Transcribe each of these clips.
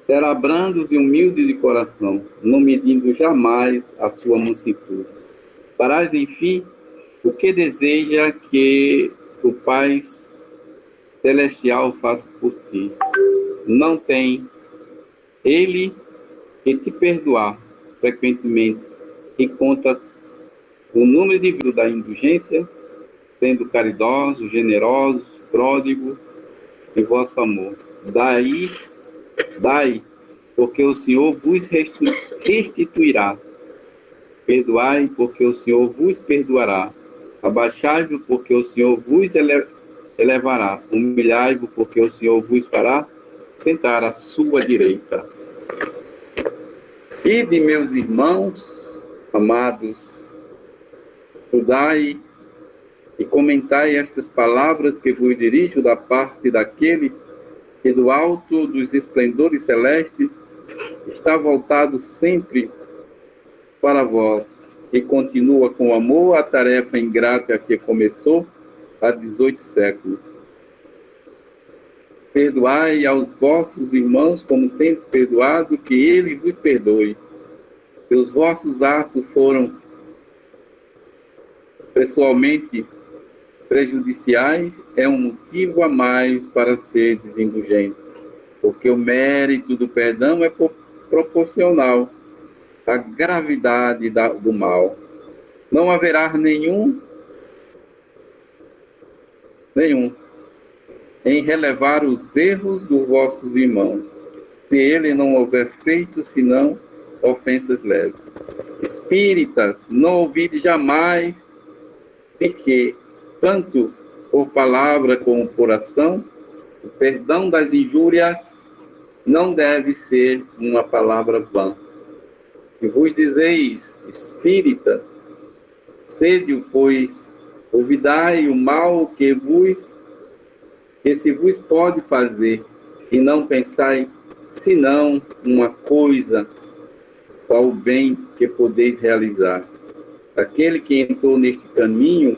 Será brandos e humilde de coração, não medindo jamais a sua mansuetude. Farás, enfim, o que deseja que o Pai Celestial faça por ti. Não tem ele que te perdoar frequentemente e conta o número de vida da indulgência, sendo caridoso, generoso, pródigo em vosso amor. Dai, porque o Senhor vos restituirá. Perdoai, porque o Senhor vos perdoará. Abaixai-vos, porque o Senhor vos elevará. Humilhai-vos, porque o Senhor vos fará sentar à sua direita. E de meus irmãos, amados, estudai e comentai estas palavras que vos dirijo da parte daquele que do alto dos esplendores celestes está voltado sempre para vós e continua com amor a tarefa ingrata que começou há 18 séculos. Perdoai aos vossos irmãos como tendes perdoado, que ele vos perdoe. Se os vossos atos foram pessoalmente prejudiciais, é um motivo a mais para ser indulgente, porque o mérito do perdão é proporcional à gravidade do mal. Não haverá nenhum em relevar os erros dos vossos irmãos, se ele não houver feito senão ofensas leves. Espíritas, não ouvide jamais de que, tanto por palavra como por ação, o perdão das injúrias não deve ser uma palavra vã. E vos dizeis, espírita, sede, pois, olvidai o mal que se vos pode fazer, e não pensai, senão uma coisa, qual o bem que podeis realizar. Aquele que entrou neste caminho,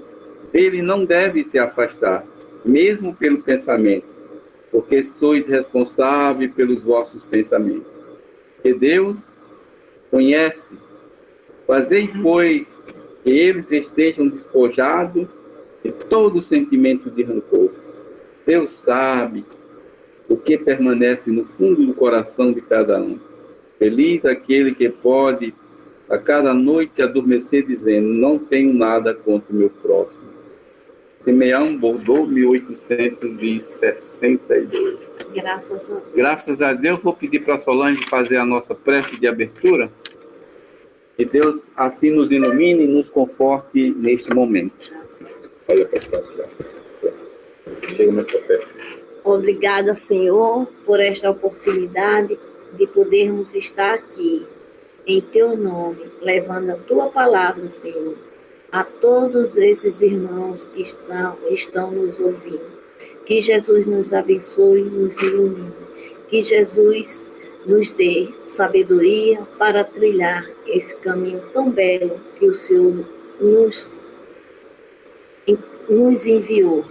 dele não deve se afastar, mesmo pelo pensamento, porque sois responsáveis pelos vossos pensamentos. Que Deus conhece. Fazei, pois, que eles estejam despojados de todo sentimento de rancor. Deus sabe o que permanece no fundo do coração de cada um. Feliz aquele que pode, a cada noite, adormecer dizendo: não tenho nada contra o meu próximo. Simeão Bordeaux, 1862. Graças a Deus. Vou pedir para a Solange fazer a nossa prece de abertura. E Deus assim nos ilumine e nos conforte neste momento. Olha para cá. Chega mais para perto. Obrigada, Senhor, por esta oportunidade de podermos estar aqui, em Teu nome, levando a Tua palavra, Senhor, a todos esses irmãos que estão nos ouvindo. Que Jesus nos abençoe e nos ilumine. Que Jesus nos dê sabedoria para trilhar esse caminho tão belo que o Senhor nos enviou.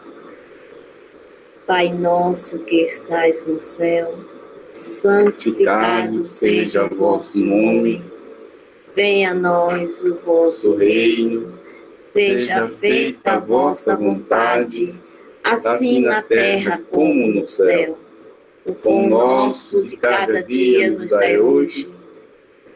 Pai nosso que estais no céu, santificado seja o vosso nome. Venha a nós o vosso reino. Seja feita a vossa vontade, assim na terra como no céu. O pão nosso de cada dia nos dai hoje.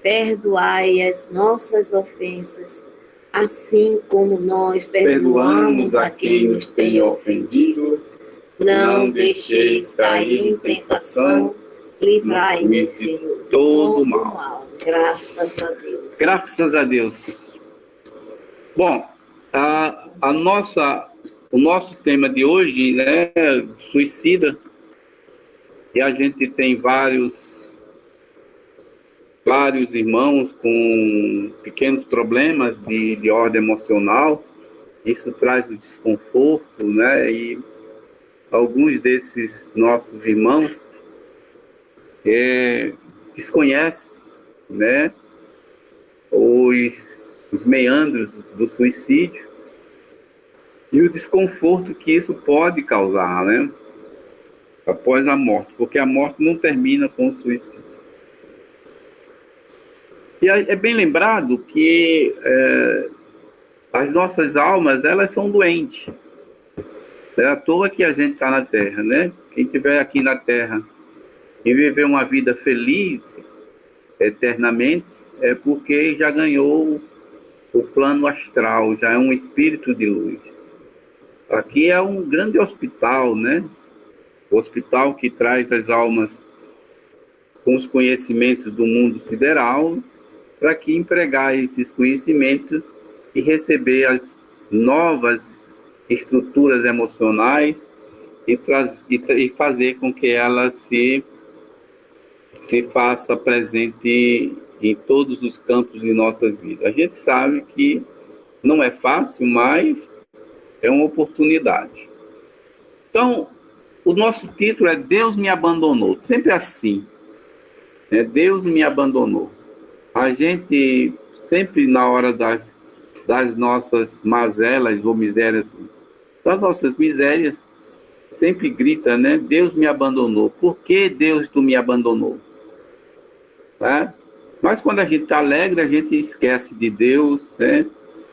Perdoai as nossas ofensas, assim como nós perdoamos a quem nos tem ofendido. Não deixeis cair em tentação, livrai-nos, Senhor, de todo mal. Graças a Deus. Graças a Deus. Bom, o nosso tema de hoje, né, suicida, e a gente tem vários irmãos com pequenos problemas de ordem emocional. Isso traz o desconforto, né? E alguns desses nossos irmãos desconhecem, né, os meandros do suicídio e o desconforto que isso pode causar, né, após a morte, porque a morte não termina com o suicídio. E é bem lembrado que as nossas almas, elas são doentes. É à toa que a gente está na Terra, né? Quem estiver aqui na Terra e viver uma vida feliz eternamente, é porque já ganhou o plano astral, já é um espírito de luz. Aqui é um grande hospital, né? O hospital que traz as almas com os conhecimentos do mundo sideral, para que empregar esses conhecimentos e receber as novas estruturas emocionais e fazer com que ela se faça presente em todos os campos de nossas vidas. A gente sabe que não é fácil, mas é uma oportunidade. Então, o nosso título é Deus me abandonou. Sempre assim. Deus me abandonou. A gente sempre na hora das nossas mazelas ou misérias, das nossas misérias, sempre grita, né? Deus me abandonou. Por que Deus tu me abandonou? Mas quando a gente está alegre, a gente esquece de Deus, né?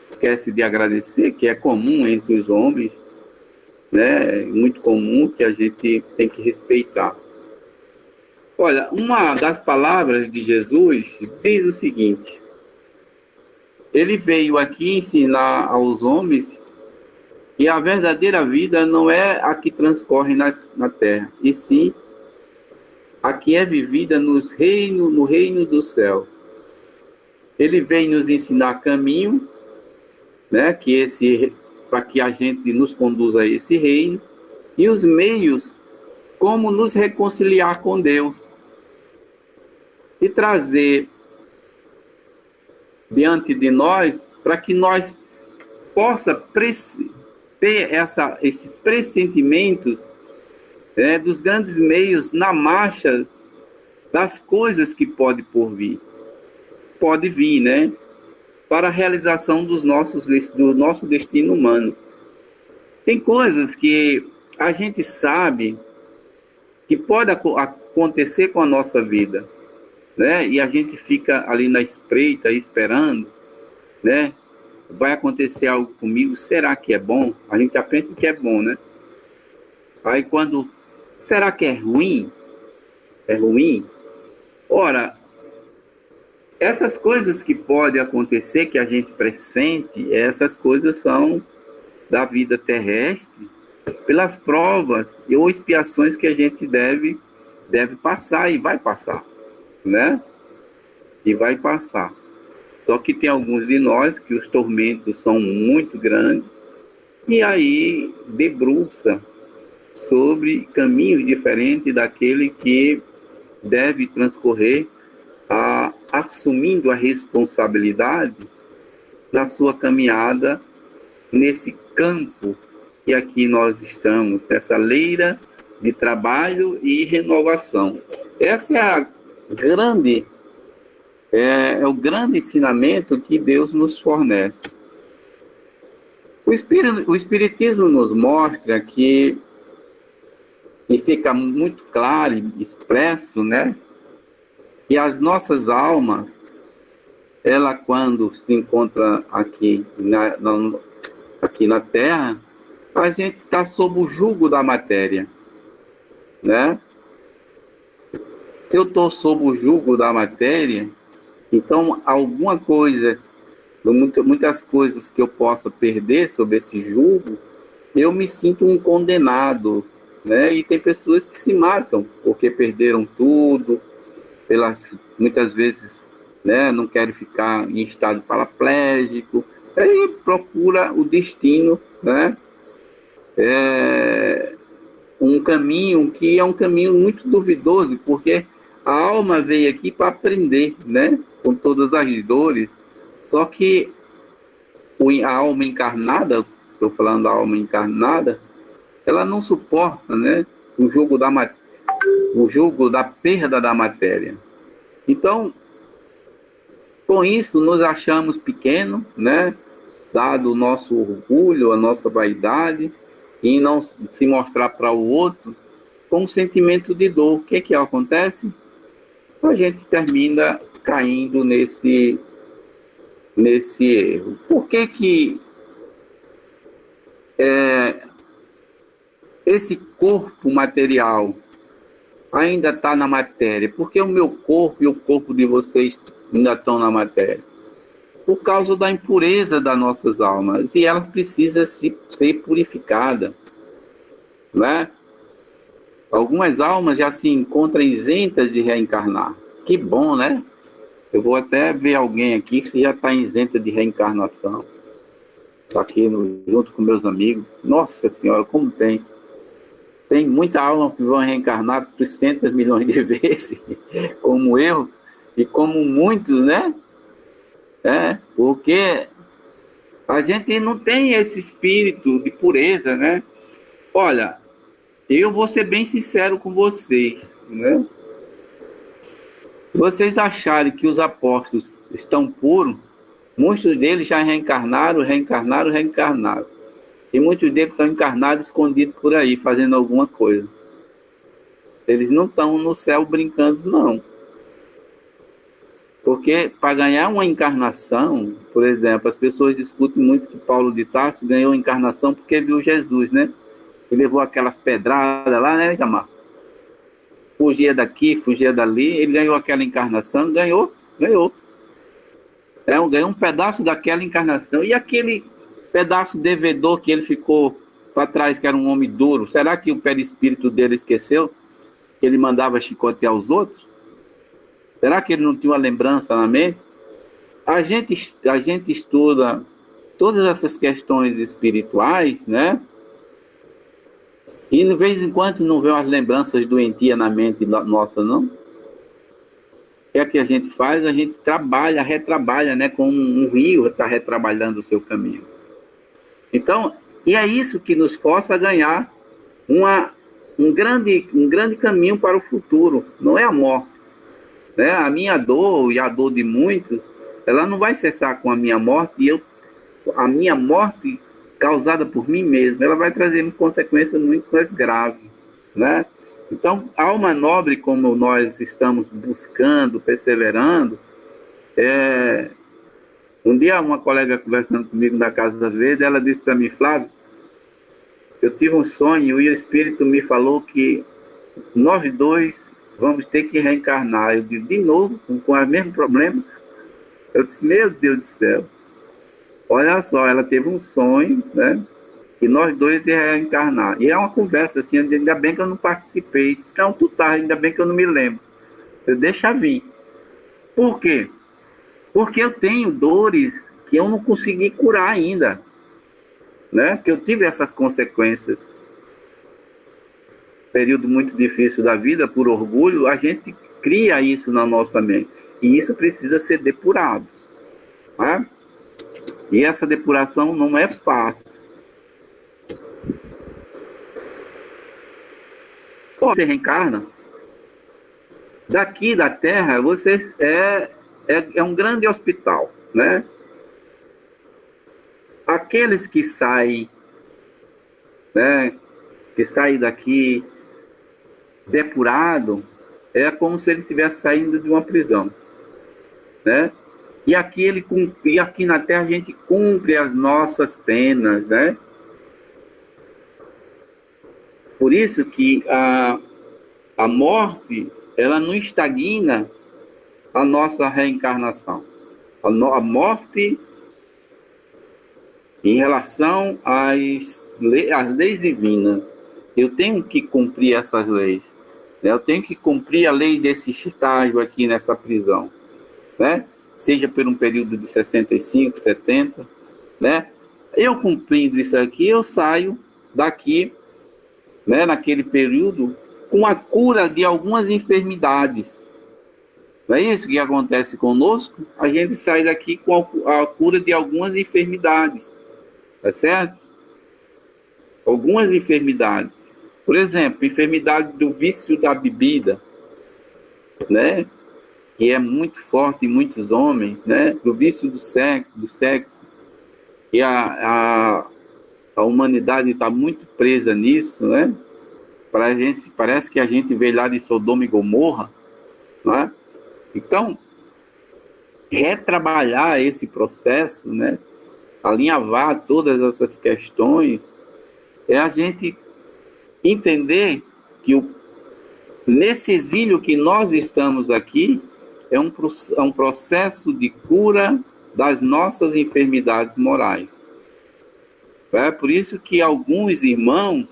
Esquece de agradecer, que é comum entre os homens, né? É muito comum, que a gente tem que respeitar. Olha, uma das palavras de Jesus diz o seguinte: ele veio aqui ensinar aos homens que a verdadeira vida não é a que transcorre na terra, e sim a que é vivida no reino do céu. Ele veio nos ensinar caminho, né, para que a gente nos conduza a esse reino, e os meios como nos reconciliar com Deus e trazer diante de nós para que nós possa ter esses pressentimentos, dos grandes meios na marcha das coisas que pode vir, né, para a realização do nosso destino humano. Tem coisas que a gente sabe que pode acontecer com a nossa vida, né? E a gente fica ali na espreita, esperando, né? Vai acontecer algo comigo, será que é bom? A gente já pensa que é bom, né? Aí quando, será que é ruim? É ruim? Ora, essas coisas que podem acontecer, que a gente pressente, essas coisas são da vida terrestre, pelas provas ou expiações que a gente deve passar e vai passar, né? E vai passar. Só que tem alguns de nós que os tormentos são muito grandes e aí debruça sobre caminhos diferentes daquele que deve transcorrer assumindo a responsabilidade na sua caminhada nesse campo que aqui nós estamos, nessa leira de trabalho e renovação. Essa é o grande ensinamento que Deus nos fornece. O Espiritismo nos mostra que, e fica muito claro e expresso, né, que as nossas almas, ela quando se encontra aqui na Terra, a gente está sob o jugo da matéria, né? Se eu estou sob o jugo da matéria, então alguma coisa, muitas coisas que eu possa perder sob esse jugo, eu me sinto um condenado, né? E tem pessoas que se matam porque perderam tudo, muitas vezes, né, não querem ficar em estado paraplégico, aí procura o destino, né? Um caminho que é um caminho muito duvidoso, porque a alma veio aqui para aprender, né? Com todas as dores. Só que a alma encarnada, estou falando da alma encarnada, ela não suporta, né, o jugo da perda da matéria. Então, com isso, nos achamos pequenos, né? Dado o nosso orgulho, a nossa vaidade, e não se mostrar para o outro com um sentimento de dor. O que acontece? A gente termina caindo nesse erro. Por que esse corpo material ainda está na matéria? Porque o meu corpo e o corpo de vocês ainda estão na matéria? Por causa da impureza das nossas almas, e elas precisam ser purificadas, né? Algumas almas já se encontram isentas de reencarnar. Que bom, né? Eu vou até ver alguém aqui que já está isenta de reencarnação. Está aqui junto com meus amigos. Nossa Senhora, como tem! Tem muita alma que vão reencarnar 300 milhões de vezes, como eu, e como muitos, né? Porque a gente não tem esse espírito de pureza, né? Olha, eu vou ser bem sincero com vocês, né? Vocês acharem que os apóstolos estão puros, muitos deles já reencarnaram. E muitos deles estão encarnados, escondidos por aí, fazendo alguma coisa. Eles não estão no céu brincando, não. Porque para ganhar uma encarnação, por exemplo, as pessoas discutem muito que Paulo de Tarso ganhou a encarnação porque viu Jesus, né? E levou aquelas pedradas lá, né, Camar? Fugia daqui, fugia dali, ele ganhou aquela encarnação, ganhou. Ganhou um pedaço daquela encarnação, e aquele pedaço devedor que ele ficou para trás, que era um homem duro, será que o perispírito dele esqueceu? Que ele mandava chicotear os outros? Será que ele não tinha uma lembrança na mente? A gente estuda todas essas questões espirituais, né? E de vez em quando não vê umas lembranças doentias na mente nossa, não? O que é que a gente faz? A gente trabalha, retrabalha, né? Como um rio está retrabalhando o seu caminho. Então, e é isso que nos força a ganhar um grande caminho para o futuro. Não é a morte, né? A minha dor e a dor de muitos, ela não vai cessar com a minha morte, e a minha morte causada por mim mesmo, ela vai trazer consequências muito mais graves, né? Então, alma nobre, como nós estamos buscando, perseverando, um dia uma colega conversando comigo na Casa Verde, ela disse para mim: Flávio, eu tive um sonho e o Espírito me falou que nós dois vamos ter que reencarnar. Eu disse: de novo, com o mesmo problema? Eu disse: meu Deus do céu. Olha só, ela teve um sonho, né? E nós dois ia reencarnar. E é uma conversa assim, ainda bem que eu não participei. Disse: não, tu tá, ainda bem que eu não me lembro. Eu deixa vir. Por quê? Porque eu tenho dores que eu não consegui curar ainda, né? Que eu tive essas consequências. Período muito difícil da vida, por orgulho, a gente cria isso na nossa mente. E isso precisa ser depurado, né? E essa depuração não é fácil. Você reencarna. Daqui da Terra, você é um grande hospital, né? Aqueles que saem, né? Que saem daqui depurado, é como se ele estivesse saindo de uma prisão, né? E aqui na Terra a gente cumpre as nossas penas, né? Por isso que a morte, ela não estagna a nossa reencarnação. A morte, em relação às leis divinas, eu tenho que cumprir essas leis, né? Eu tenho que cumprir a lei desse estágio aqui nessa prisão, né? Seja por um período de 65, 70, né? Eu cumprindo isso aqui, eu saio daqui, né, naquele período, com a cura de algumas enfermidades. Não é isso que acontece conosco? A gente sai daqui com a cura de algumas enfermidades, tá certo? Algumas enfermidades. Por exemplo, enfermidade do vício da bebida, né? Que é muito forte em muitos homens, né? Do vício do sexo. E a humanidade está muito presa nisso, né? Parece que a gente veio lá de Sodoma e Gomorra, né? Então, retrabalhar esse processo, né? Alinhavar todas essas questões, é a gente entender que nesse exílio que nós estamos aqui, é um processo de cura das nossas enfermidades morais. É por isso que alguns irmãos,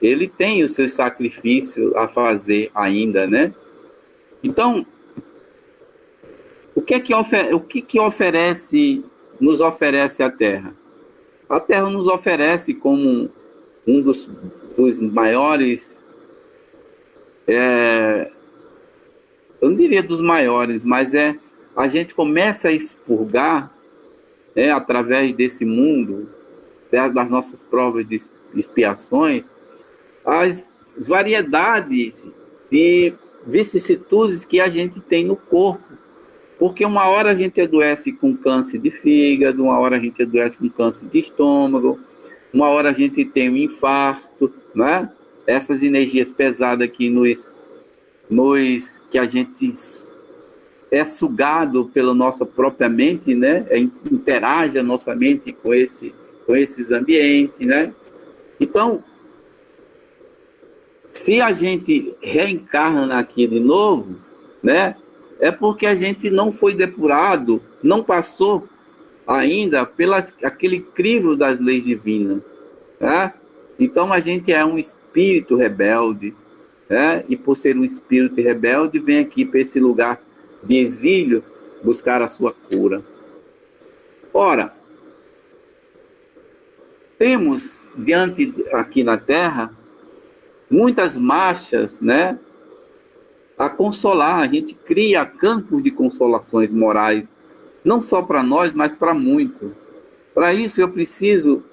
ele tem o seu sacrifício a fazer ainda, né? Então, o que nos oferece a Terra? A Terra nos oferece como um dos maiores, eu não diria dos maiores, mas a gente começa a expurgar, através desse mundo, das nossas provas de expiações, as variedades de vicissitudes que a gente tem no corpo. Porque uma hora a gente adoece com câncer de fígado, uma hora a gente adoece com câncer de estômago, uma hora a gente tem um infarto, né? Essas energias pesadas que que a gente é sugado pela nossa própria mente, né? Interage a nossa mente com esses ambientes, né? Então, se a gente reencarna aqui de novo, né? É porque a gente não foi depurado, não passou ainda aquele crivo das leis divinas, né? Então a gente é um espírito rebelde, né? E por ser um espírito rebelde, vem aqui para esse lugar de exílio buscar a sua cura. Ora, temos aqui na Terra muitas marchas, né? A consolar, a gente cria campos de consolações morais, não só para nós, mas para muitos. Para isso eu preciso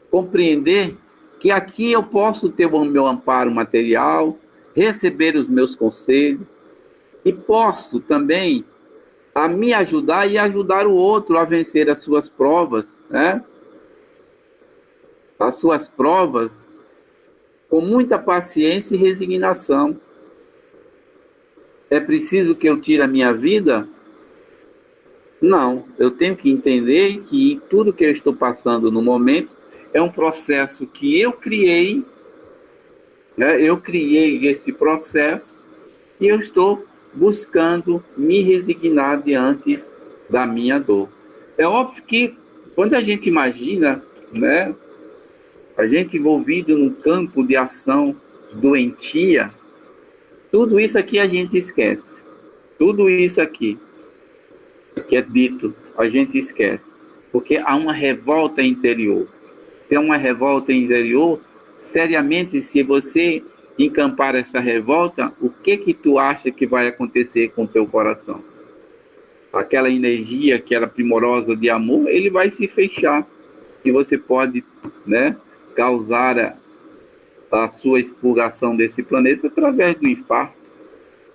compreender que aqui eu posso ter o meu amparo material, receber os meus conselhos, e posso também a me ajudar e ajudar o outro a vencer as suas provas, né? As suas provas com muita paciência e resignação. É preciso que eu tire a minha vida? Não, eu tenho que entender que tudo que eu estou passando no momento é um processo que eu criei, né? Eu criei esse processo e eu estou buscando me resignar diante da minha dor. É óbvio que quando a gente imagina, né, a gente envolvido num campo de ação doentia, tudo isso aqui a gente esquece. Tudo isso aqui que é dito, a gente esquece. Porque há uma revolta interior. Tem uma revolta interior, seriamente, se você encampar essa revolta, o que tu acha que vai acontecer com o teu coração? Aquela energia, aquela primorosa de amor, ele vai se fechar. E você pode, né, causar a sua expurgação desse planeta através do infarto,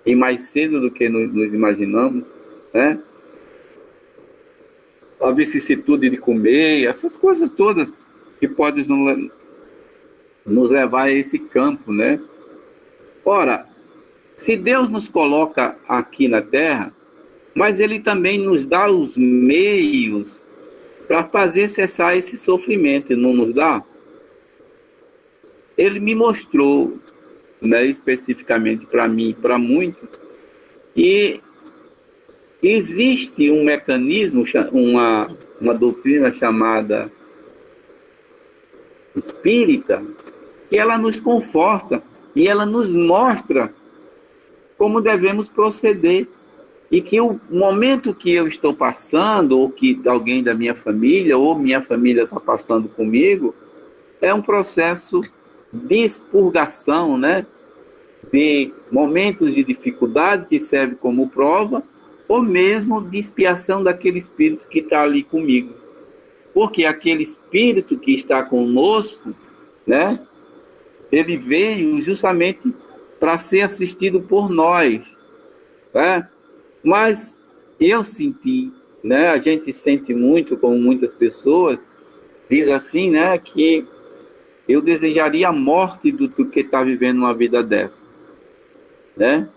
e mais cedo do que nos imaginamos, né? A vicissitude de comer, essas coisas todas que podem nos levar a esse campo, né? Ora, se Deus nos coloca aqui na Terra, mas Ele também nos dá os meios para fazer cessar esse sofrimento, não nos dá? Ele me mostrou, né, especificamente para mim e para muitos, que existe um mecanismo, uma doutrina chamada espírita, que ela nos conforta e ela nos mostra como devemos proceder. E que o momento que eu estou passando, ou que alguém da minha família, ou minha família está passando comigo, é um processo de expurgação, né? De momentos de dificuldade que serve como prova, ou mesmo de expiação daquele espírito que está ali comigo. Porque aquele espírito que está conosco, né? Ele veio justamente para ser assistido por nós, né? Mas eu senti, né? A gente sente muito, como muitas pessoas, diz assim, né? Que eu desejaria a morte do que está vivendo uma vida dessa, né?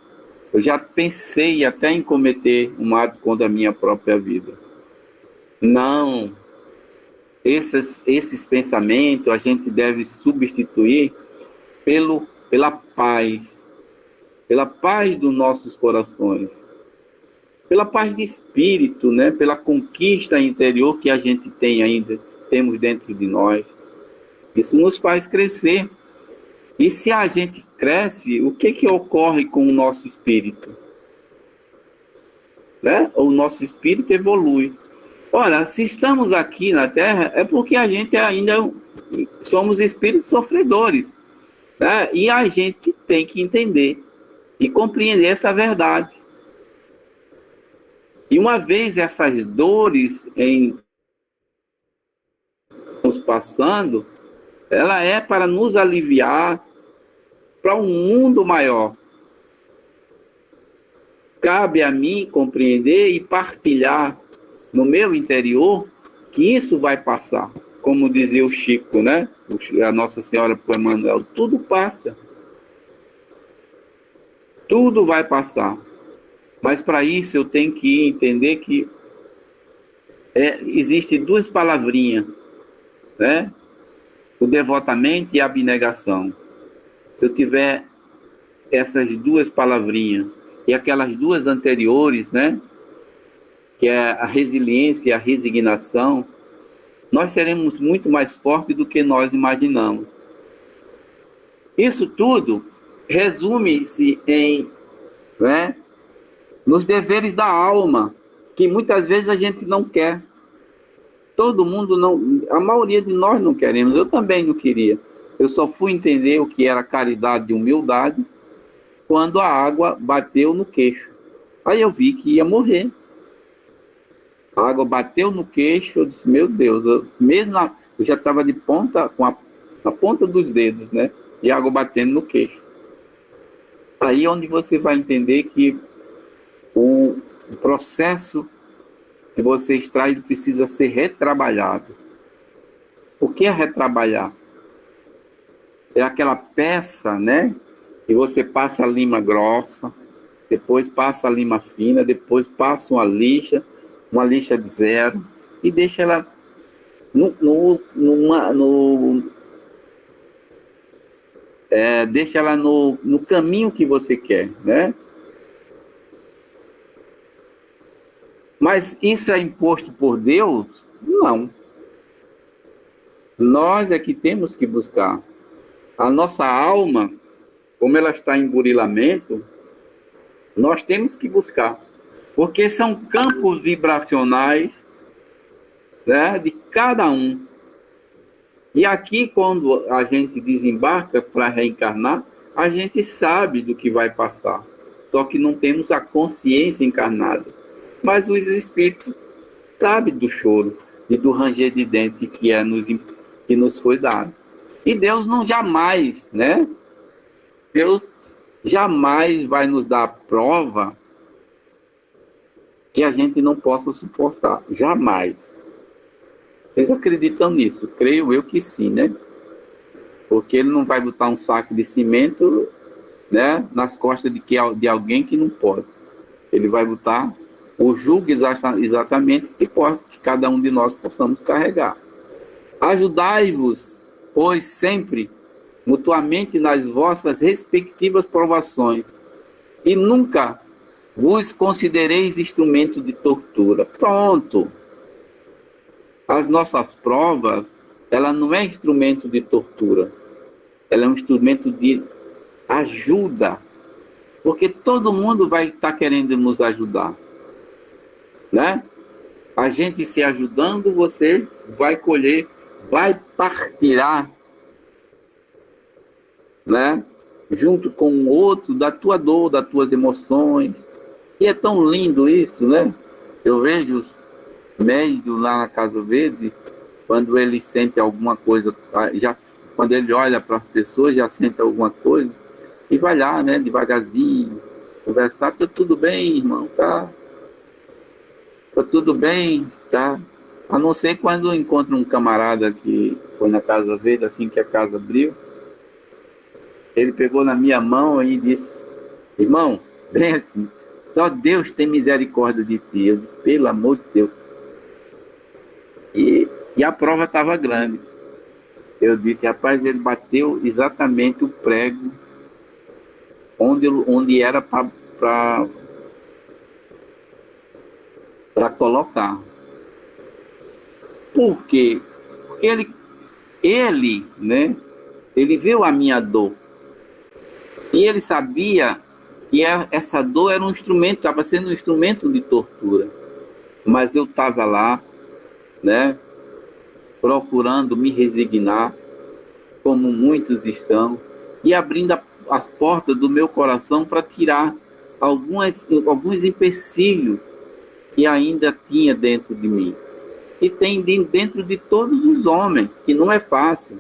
Eu já pensei até em cometer um ato contra a minha própria vida. Não. Esses pensamentos a gente deve substituir pela paz dos nossos corações, pela paz de espírito, né? Pela conquista interior que a gente tem ainda, temos dentro de nós. Isso nos faz crescer. E se a gente cresce, o que ocorre com o nosso espírito? Né? O nosso espírito evolui. Ora, se estamos aqui na Terra, é porque a gente ainda somos espíritos sofredores. Né? E a gente tem que entender e compreender essa verdade. E uma vez essas dores nos passando, ela é para nos aliviar para um mundo maior. Cabe a mim compreender e partilhar no meu interior que isso vai passar. Como dizia o Chico, né? A Nossa Senhora para o Emmanuel, tudo passa. Tudo vai passar. Mas para isso eu tenho que entender que existem duas palavrinhas, né? O devotamento e a abnegação. Se eu tiver essas duas palavrinhas e aquelas duas anteriores, né? Que é a resiliência e a resignação, nós seremos muito mais fortes do que nós imaginamos. Isso tudo resume-se né, nos deveres da alma, que muitas vezes a gente não quer. Todo mundo não, a maioria de nós não queremos, eu também não queria. Eu só fui entender o que era caridade e humildade quando a água bateu no queixo. Aí eu vi que ia morrer. A água bateu no queixo, eu disse, meu Deus, eu já estava de ponta, com a ponta dos dedos, né? E a água batendo no queixo. Aí é onde você vai entender que o processo que você extrai precisa ser retrabalhado. O que é retrabalhar? É aquela peça, né? Que você passa a lima grossa, depois passa a lima fina, depois passa uma lixa de zero, e deixa ela deixa ela no caminho que você quer, né? Mas isso é imposto por Deus? Não. Nós é que temos que buscar. A nossa alma, como ela está em burilamento, nós temos que buscar. Porque são campos vibracionais, né, de cada um. E aqui, quando a gente desembarca para reencarnar, a gente sabe do que vai passar. Só que não temos a consciência encarnada. Mas os espíritos sabem do choro e do ranger de dente que nos foi dado. E Deus não jamais, né? Deus jamais vai nos dar prova que a gente não possa suportar. Jamais. Vocês acreditam nisso? Creio eu que sim, né? Porque ele não vai botar um saco de cimento, né, nas costas de alguém que não pode. Ele vai botar o jugo exatamente que cada um de nós possamos carregar. Ajudai-vos, pois, sempre, mutuamente nas vossas respectivas provações, e nunca vos considereis instrumento de tortura. Pronto. As nossas provas, ela não é instrumento de tortura. Ela é um instrumento de ajuda. Porque todo mundo vai estar querendo nos ajudar. Né? A gente se ajudando, você vai colher, vai partilhar, né? Junto com o outro, da tua dor, das tuas emoções. E é tão lindo isso, né? Eu vejo os médios lá na Casa Verde, quando ele sente alguma coisa, quando ele olha para as pessoas, já sente alguma coisa, e vai lá, né, devagarzinho, conversar, tá tudo bem, irmão, tá tudo bem, tá? A não ser quando encontra um camarada que foi na Casa Verde, assim que a casa abriu, ele pegou na minha mão e disse, irmão, bem assim, só Deus tem misericórdia de ti. Eu disse, pelo amor de Deus. E a prova estava grande. Eu disse, rapaz, ele bateu exatamente o prego onde era para colocar. Por quê? Porque ele, né, ele viu a minha dor. E ele sabia que essa dor era um instrumento, estava sendo um instrumento de tortura. Mas eu estava lá, né, procurando me resignar, como muitos estão, e abrindo as portas do meu coração para tirar alguns empecilhos que ainda tinha dentro de mim. E tem dentro de todos os homens, que não é fácil.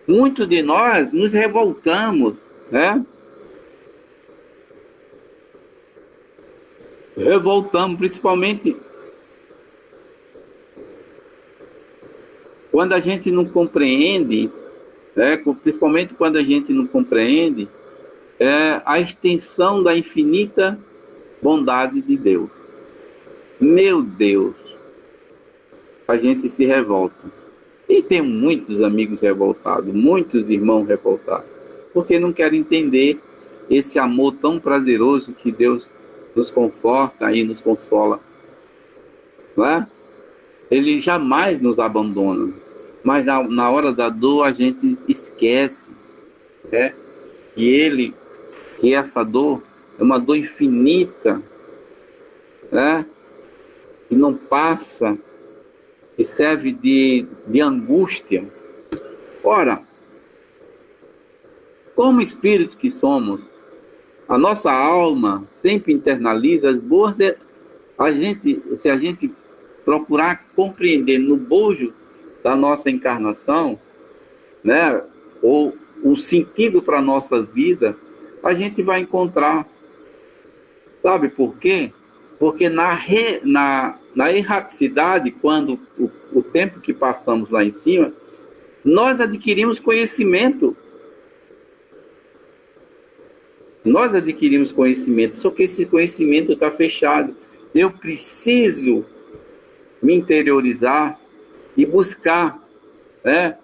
Muitos de nós nos revoltamos, né? Revoltamos, principalmente quando a gente não compreende, né? Principalmente quando a gente não compreende a extensão da infinita bondade de Deus. Meu Deus, a gente se revolta. E tem muitos amigos revoltados, muitos irmãos revoltados, porque não querem entender esse amor tão prazeroso que Deus nos conforta e nos consola. Não é? Ele jamais nos abandona, mas na hora da dor a gente esquece, né? Que essa dor é uma dor infinita, né? Que não passa, que serve de angústia. Ora, como espírito que somos, a nossa alma sempre internaliza as boas. Se a gente procurar compreender no bojo da nossa encarnação, né, ou o sentido para a nossa vida, a gente vai encontrar. Sabe por quê? Porque na erraticidade, quando o tempo que passamos lá em cima, nós adquirimos conhecimento. Nós adquirimos conhecimento, só que esse conhecimento está fechado. Eu preciso me interiorizar e buscar, né,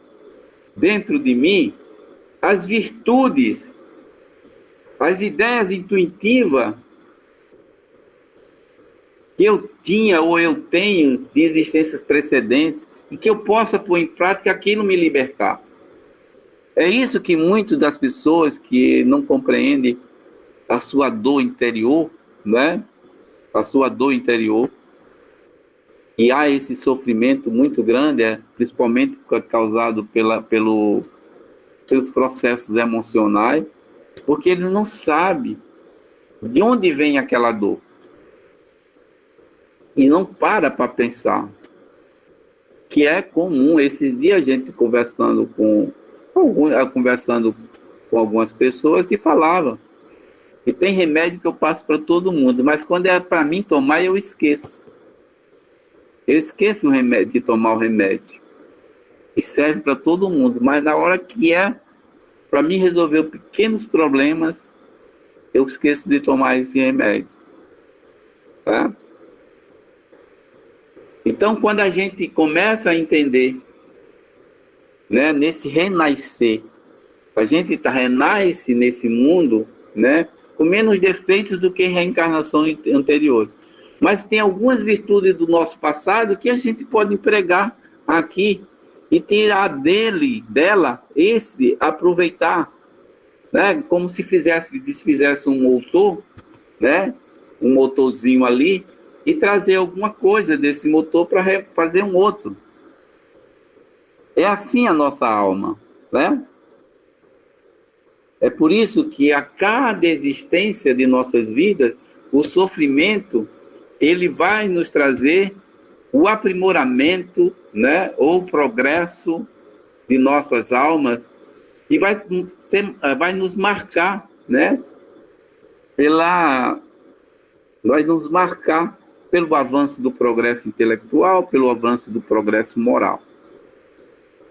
dentro de mim as virtudes, as ideias intuitivas que eu tinha ou eu tenho de existências precedentes e que eu possa pôr em prática aquilo me libertar. É isso que muitas das pessoas que não compreendem a sua dor interior, né? A sua dor interior, e há esse sofrimento muito grande, principalmente causado pelos processos emocionais, porque eles não sabem de onde vem aquela dor. E não para pensar. Que é comum, esses dias a gente conversando com algumas pessoas e falava que tem remédio que eu passo para todo mundo, mas quando é para mim tomar, eu esqueço. Eu esqueço o remédio, de tomar o remédio. E serve para todo mundo, mas na hora que é para mim resolver pequenos problemas, eu esqueço de tomar esse remédio. Tá? Então, quando a gente começa a entender, né, nesse renascer, a gente renasce nesse mundo, né, com menos defeitos do que reencarnação anterior. Mas tem algumas virtudes do nosso passado que a gente pode empregar aqui e tirar dela, aproveitar, né, como se desfizesse um motor, né, um motorzinho ali, e trazer alguma coisa desse motor para fazer um outro. É assim a nossa alma, né? É por isso que a cada existência de nossas vidas, o sofrimento, ele vai nos trazer o aprimoramento, né, ou o progresso de nossas almas, e vai nos marcar, né, vai nos marcar pelo avanço do progresso intelectual, pelo avanço do progresso moral,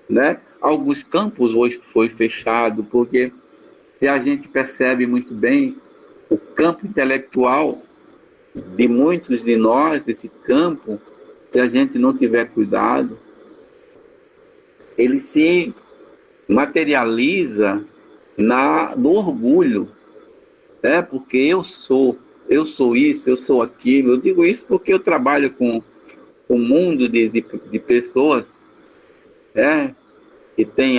né? Alguns campos hoje foi fechado, porque se a gente percebe muito bem, o campo intelectual de muitos de nós, esse campo, se a gente não tiver cuidado, ele se materializa no orgulho, né? Porque eu sou isso, eu sou aquilo. Eu digo isso porque eu trabalho com o mundo de pessoas, né? Que tem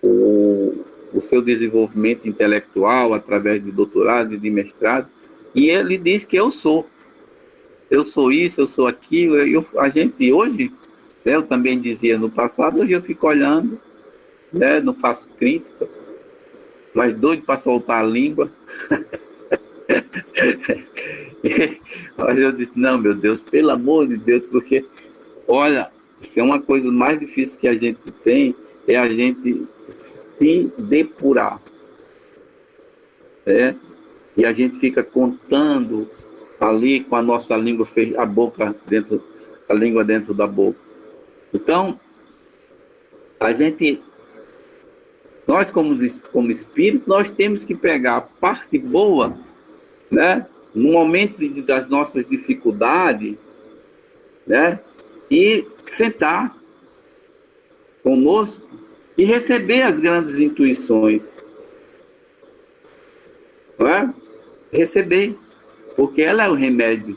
o seu desenvolvimento intelectual através de doutorado e de mestrado, e ele diz que eu sou isso, eu sou aquilo. A gente hoje, né, eu também dizia no passado, hoje eu fico olhando, né, não faço crítica, mas doido para soltar a língua. Mas eu disse, não, meu Deus, pelo amor de Deus, porque, olha, isso é uma coisa mais difícil que a gente tem, é a gente se depurar, né? E a gente fica contando ali com a nossa língua, a língua dentro da boca. Então, nós como espírito, nós temos que pegar a parte boa, né? No momento das nossas dificuldades, né? E sentar conosco e receber as grandes intuições, não é? Receber, porque ela é o remédio.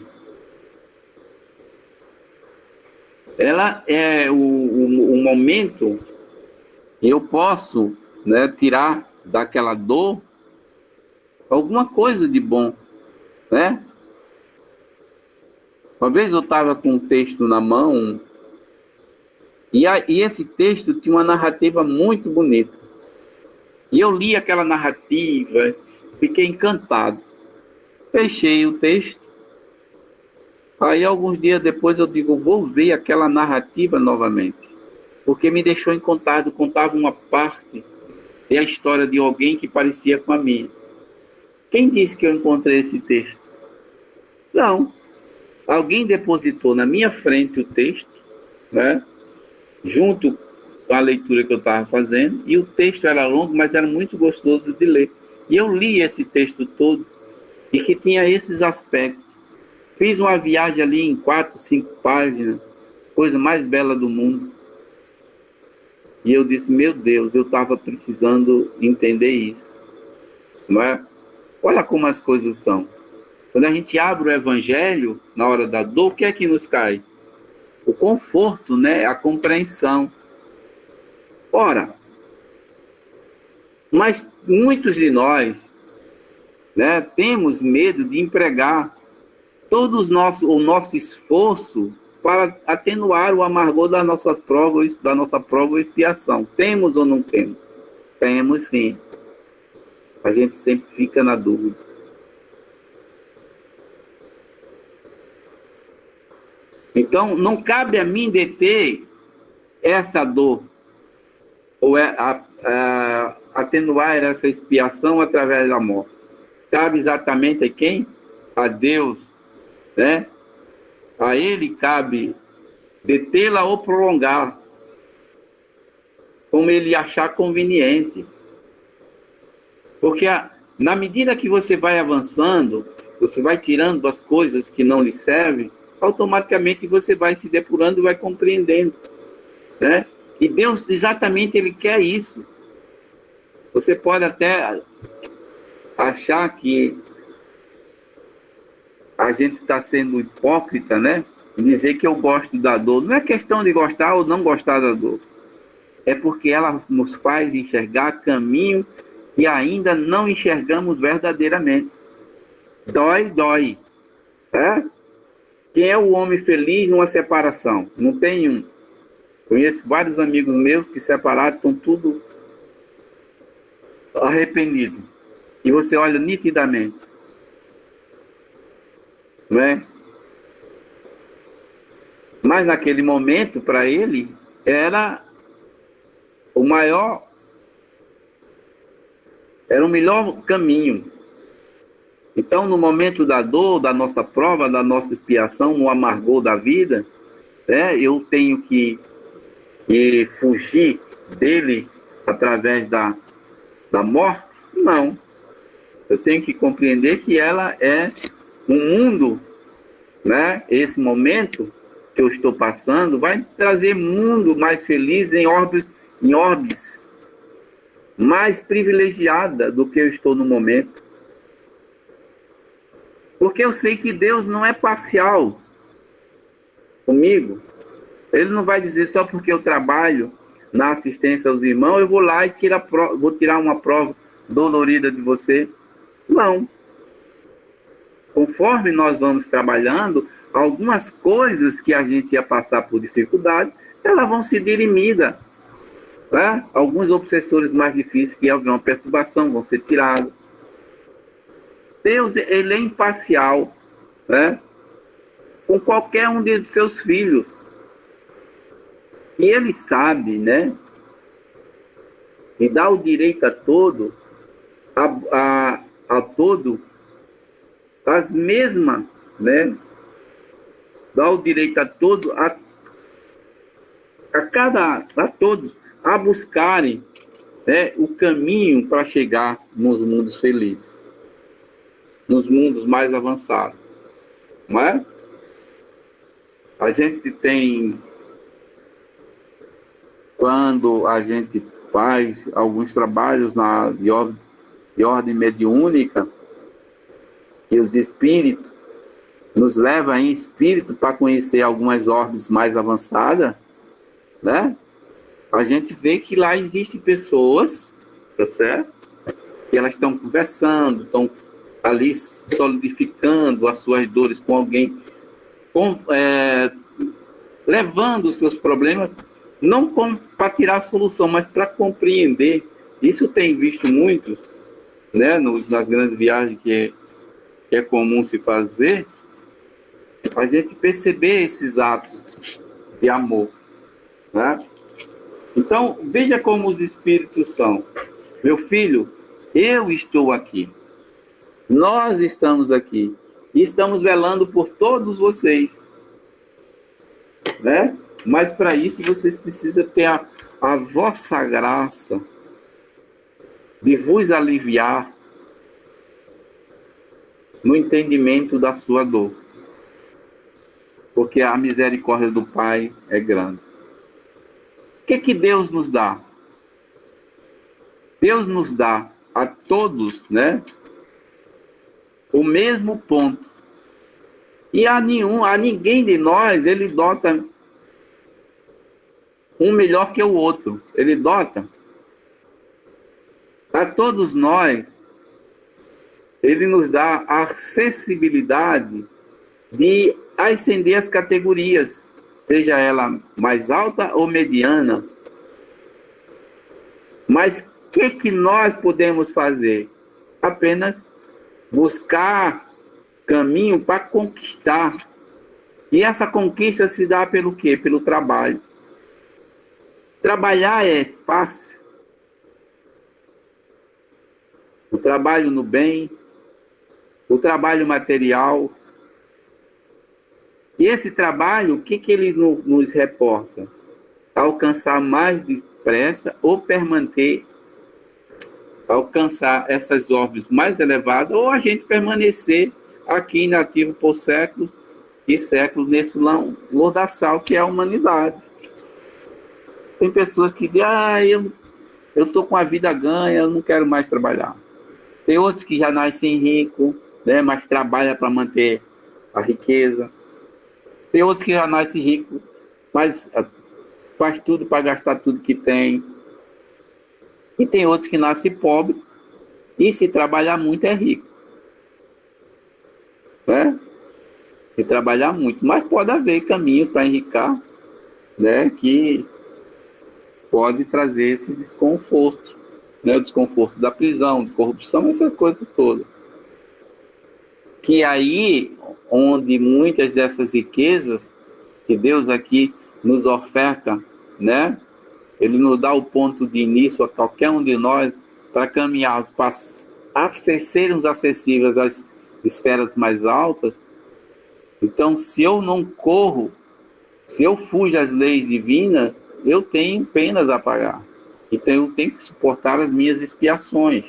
Ela é o momento que eu posso, né, tirar daquela dor alguma coisa de bom, né? Uma vez eu estava com um texto na mão e esse texto tinha uma narrativa muito bonita. E eu li aquela narrativa, fiquei encantado. Fechei o texto. Aí, alguns dias depois, eu digo, vou ver aquela narrativa novamente. Porque me deixou encantado, contava uma parte da história de alguém que parecia com a minha. Quem disse que eu encontrei esse texto? Não. Alguém depositou na minha frente o texto, né? Junto com a leitura que eu estava fazendo, e o texto era longo, mas era muito gostoso de ler. E eu li esse texto todo, e que tinha esses aspectos. Fiz uma viagem ali em 4, 5 páginas, coisa mais bela do mundo. E eu disse, meu Deus, eu estava precisando entender isso. Não é? Olha como as coisas são. Quando a gente abre o Evangelho, na hora da dor, o que é que nos cai? O conforto, né? A compreensão. Ora, mas muitos de nós, né, temos medo de empregar todo o nosso esforço para atenuar o amargor da nossa prova ou expiação. Temos ou não temos? Temos, sim. A gente sempre fica na dúvida. Então, não cabe a mim deter essa dor, ou atenuar essa expiação através da morte. Cabe exatamente a quem? A Deus, né? A Ele cabe detê-la ou prolongar, como Ele achar conveniente. Porque na medida que você vai avançando, você vai tirando as coisas que não lhe servem, automaticamente você vai se depurando e vai compreendendo, né? E Deus, exatamente, Ele quer isso. Você pode até achar que a gente está sendo hipócrita, né? Dizer que eu gosto da dor. Não é questão de gostar ou não gostar da dor. É porque ela nos faz enxergar caminho que ainda não enxergamos verdadeiramente. Dói, dói. É? Quem é o homem feliz numa separação? Não tem um. Conheço vários amigos meus que separaram, estão tudo arrependidos. E você olha nitidamente. Não é? Mas naquele momento, para ele, era o melhor caminho. Então, no momento da dor, da nossa prova, da nossa expiação, no amargor da vida, né, eu tenho que fugir dele através da morte? Não. Eu tenho que compreender que ela é um mundo, né? Esse momento que eu estou passando vai trazer mundo mais feliz em orbes mais privilegiada do que eu estou no momento. Porque eu sei que Deus não é parcial comigo. Ele não vai dizer só porque eu trabalho na assistência aos irmãos, eu vou lá e vou tirar uma prova dolorida de você. Não. Conforme nós vamos trabalhando, algumas coisas que a gente ia passar por dificuldade, elas vão se dirimidas. Né? Alguns obsessores mais difíceis que haver uma perturbação vão ser tirados. Deus, ele é imparcial, né? Com qualquer um de seus filhos. E ele sabe, né? E dá o direito a todo, a todo, as mesmas, né? Dá o direito a todo, a todos, a buscarem, né, o caminho para chegar nos mundos felizes, nos mundos mais avançados, não é? A gente tem, quando a gente faz alguns trabalhos de ordem mediúnica, e os espíritos nos levam em espírito para conhecer algumas orbes mais avançadas, né? A gente vê que lá existem pessoas, tá certo? Que elas estão conversando, estão ali solidificando as suas dores com alguém, levando os seus problemas, não para tirar a solução, mas para compreender. Isso tem visto muito, né, nas grandes viagens que é comum se fazer, a gente perceber esses atos de amor, né? Então, veja como os espíritos são. Meu filho, eu estou aqui. Nós estamos aqui. E estamos velando por todos vocês. Né? Mas para isso vocês precisam ter a vossa graça de vos aliviar no entendimento da sua dor. Porque a misericórdia do Pai é grande. O que Deus nos dá? Deus nos dá a todos, né, o mesmo ponto. E a ninguém de nós, ele dota um melhor que o outro. Ele dota a todos nós, ele nos dá a sensibilidade de ascender as categorias, seja ela mais alta ou mediana. Mas o que nós podemos fazer? Apenas buscar caminho para conquistar. E essa conquista se dá pelo quê? Pelo trabalho. Trabalhar é fácil. O trabalho no bem, o trabalho material. E esse trabalho, o que ele nos reporta? Alcançar mais depressa ou permanecer, alcançar essas orbes mais elevadas, ou a gente permanecer aqui inativo por séculos e séculos nesse lodaçal que é a humanidade. Tem pessoas que dizem, eu estou com a vida ganha, eu não quero mais trabalhar. Tem outros que já nascem ricos, né, mas trabalham para manter a riqueza. Tem outros que já nascem ricos, mas faz tudo para gastar tudo que tem. E tem outros que nascem pobres e se trabalhar muito é rico. Né? Se trabalhar muito. Mas pode haver caminho para enricar, né, que pode trazer esse desconforto. Né, o desconforto da prisão, de corrupção, essas coisas todas. Que aí, onde muitas dessas riquezas que Deus aqui nos oferta, né? Ele nos dá o ponto de início a qualquer um de nós para caminhar, para sermos acessíveis às esferas mais altas. Então, se eu não corro, se eu fujo às leis divinas, eu tenho penas a pagar. Então, eu tenho que suportar as minhas expiações.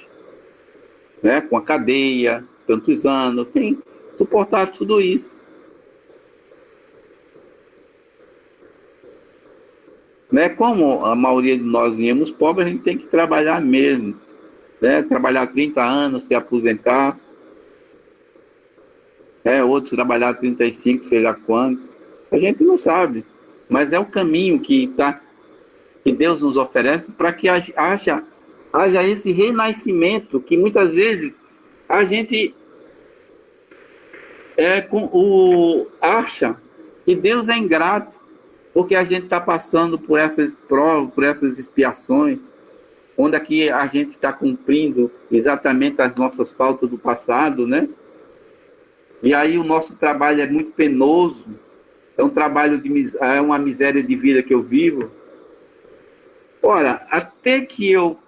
né? Com a cadeia, tantos anos, tem que suportar tudo isso. Né? Como a maioria de nós viemos pobres, a gente tem que trabalhar mesmo, né? Trabalhar 30 anos, se aposentar, outros trabalhar 35, sei lá quanto. A gente não sabe, mas é o caminho que Deus nos oferece para que haja esse renascimento que muitas vezes a gente acha que Deus é ingrato, porque a gente está passando por essas provas, por essas expiações, onde aqui a gente está cumprindo exatamente as nossas faltas do passado, né? E aí o nosso trabalho é muito penoso, é um trabalho é uma miséria de vida que eu vivo. Ora, até que eu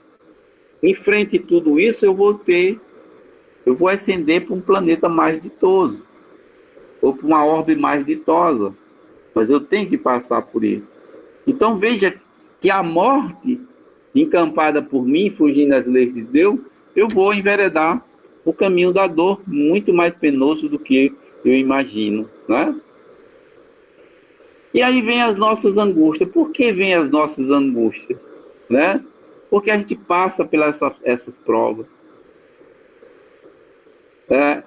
enfrente tudo isso, eu vou ascender para um planeta mais ditoso, ou para uma orbe mais ditosa, mas eu tenho que passar por isso. Então veja que a morte encampada por mim, fugindo das leis de Deus, eu vou enveredar o caminho da dor, muito mais penoso do que eu imagino, né? E aí vem as nossas angústias. Por que vem as nossas angústias? Né? Porque a gente passa pelas essas provas.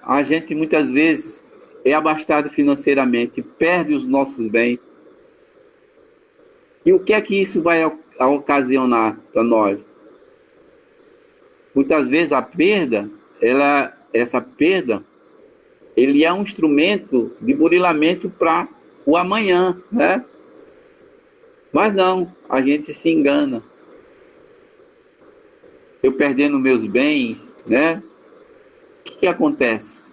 A gente muitas vezes é abastado financeiramente, perde os nossos bens. E o que é que isso vai ocasionar para nós? Muitas vezes a perda, essa perda, ele é um instrumento de burilamento para o amanhã, né? Mas não, a gente se engana. Eu perdendo meus bens, né? O que acontece?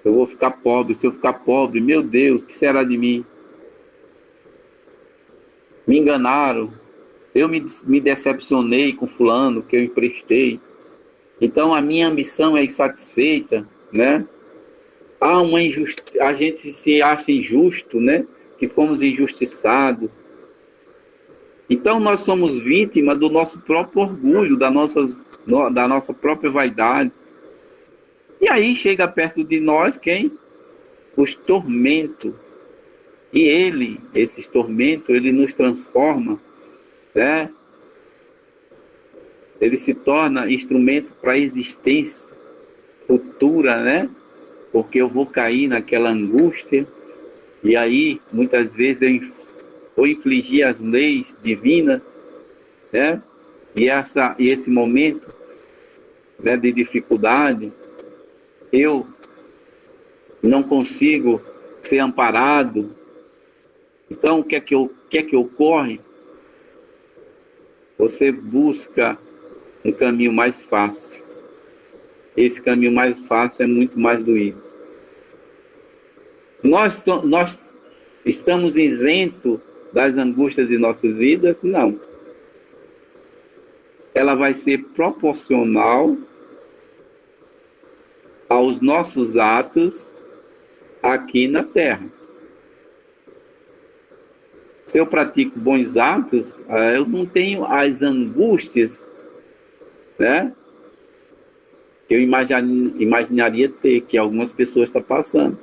Eu vou ficar pobre. Se eu ficar pobre, meu Deus, o que será de mim? Me enganaram. Eu me decepcionei com fulano que eu emprestei. Então a minha ambição é insatisfeita, né? A gente se acha injusto, né? Que fomos injustiçados. Então nós somos vítimas do nosso próprio orgulho, da nossa própria vaidade. E aí chega perto de nós quem? Os tormentos. E esses tormentos, ele nos transforma, né? Ele se torna instrumento para a existência futura, né? Porque eu vou cair naquela angústia, e aí, muitas vezes, eu vou infligir as leis divinas, né? E esse momento, né, de dificuldade, eu não consigo ser amparado. Então, o que é que ocorre? Você busca um caminho mais fácil. Esse caminho mais fácil é muito mais doído. Nós estamos isentos das angústias de nossas vidas? Não. Ela vai ser proporcional aos nossos atos aqui na Terra. Se eu pratico bons atos, eu não tenho as angústias, né? Que eu imaginaria ter, que algumas pessoas estão passando.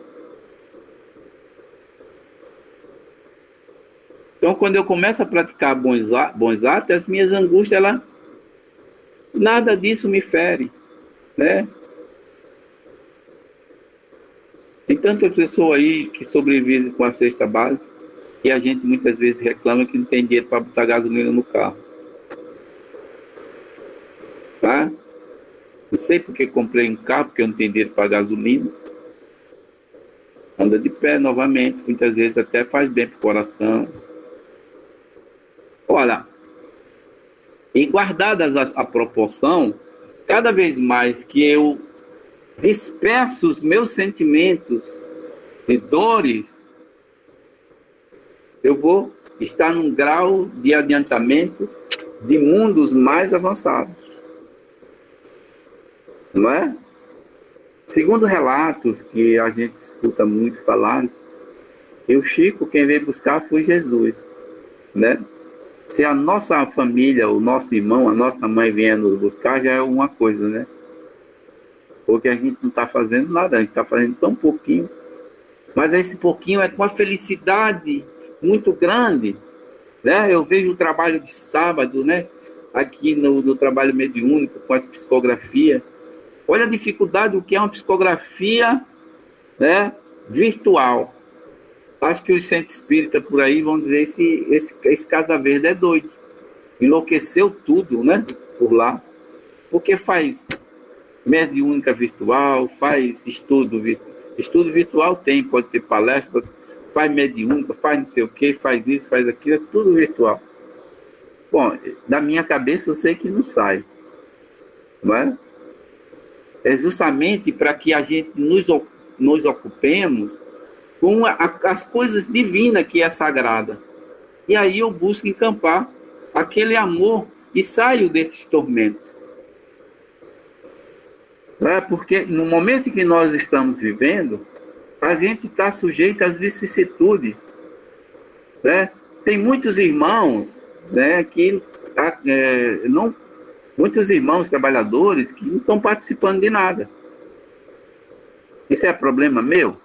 Então, quando eu começo a praticar bons atos, as minhas angústias, nada disso me fere, né? Tem tantas pessoas aí que sobrevivem com a cesta básica, e a gente muitas vezes reclama que não tem dinheiro para botar gasolina no carro. Tá? Não sei porque comprei um carro, porque eu não tenho dinheiro para gasolina. Anda de pé novamente, muitas vezes até faz bem para o coração. Olha, e guardadas a proporção, cada vez mais que eu disperso os meus sentimentos de dores, eu vou estar num grau de adiantamento de mundos mais avançados. Não é? Segundo relatos que a gente escuta muito falar, que o Chico, quem veio buscar foi Jesus, né? Se a nossa família, o nosso irmão, a nossa mãe vier nos buscar, já é uma coisa, né? porque a gente não está fazendo nada, a gente está fazendo tão pouquinho. Mas esse pouquinho é com uma felicidade muito grande, né? Eu vejo o trabalho de sábado, né? Aqui no trabalho mediúnico, com as psicografias. Olha a dificuldade do que é uma psicografia, né, virtual. Acho que os centros espíritas por aí vão dizer esse Casa Verde é doido. Enlouqueceu tudo, né? Por lá. Porque faz mediúnica virtual, faz estudo virtual. Estudo virtual tem, pode ter palestra, faz mediúnica, faz não sei o que, faz isso, faz aquilo, é tudo virtual. Bom, da minha cabeça eu sei que não sai. Não é? É justamente para que a gente nos ocupemos com as coisas divinas que é sagrada. E aí eu busco encampar aquele amor e saio desses tormentos. Porque no momento em que nós estamos vivendo, a gente está sujeito às vicissitudes. Né? Tem muitos irmãos, né, que muitos irmãos trabalhadores que não estão participando de nada. Isso é problema meu?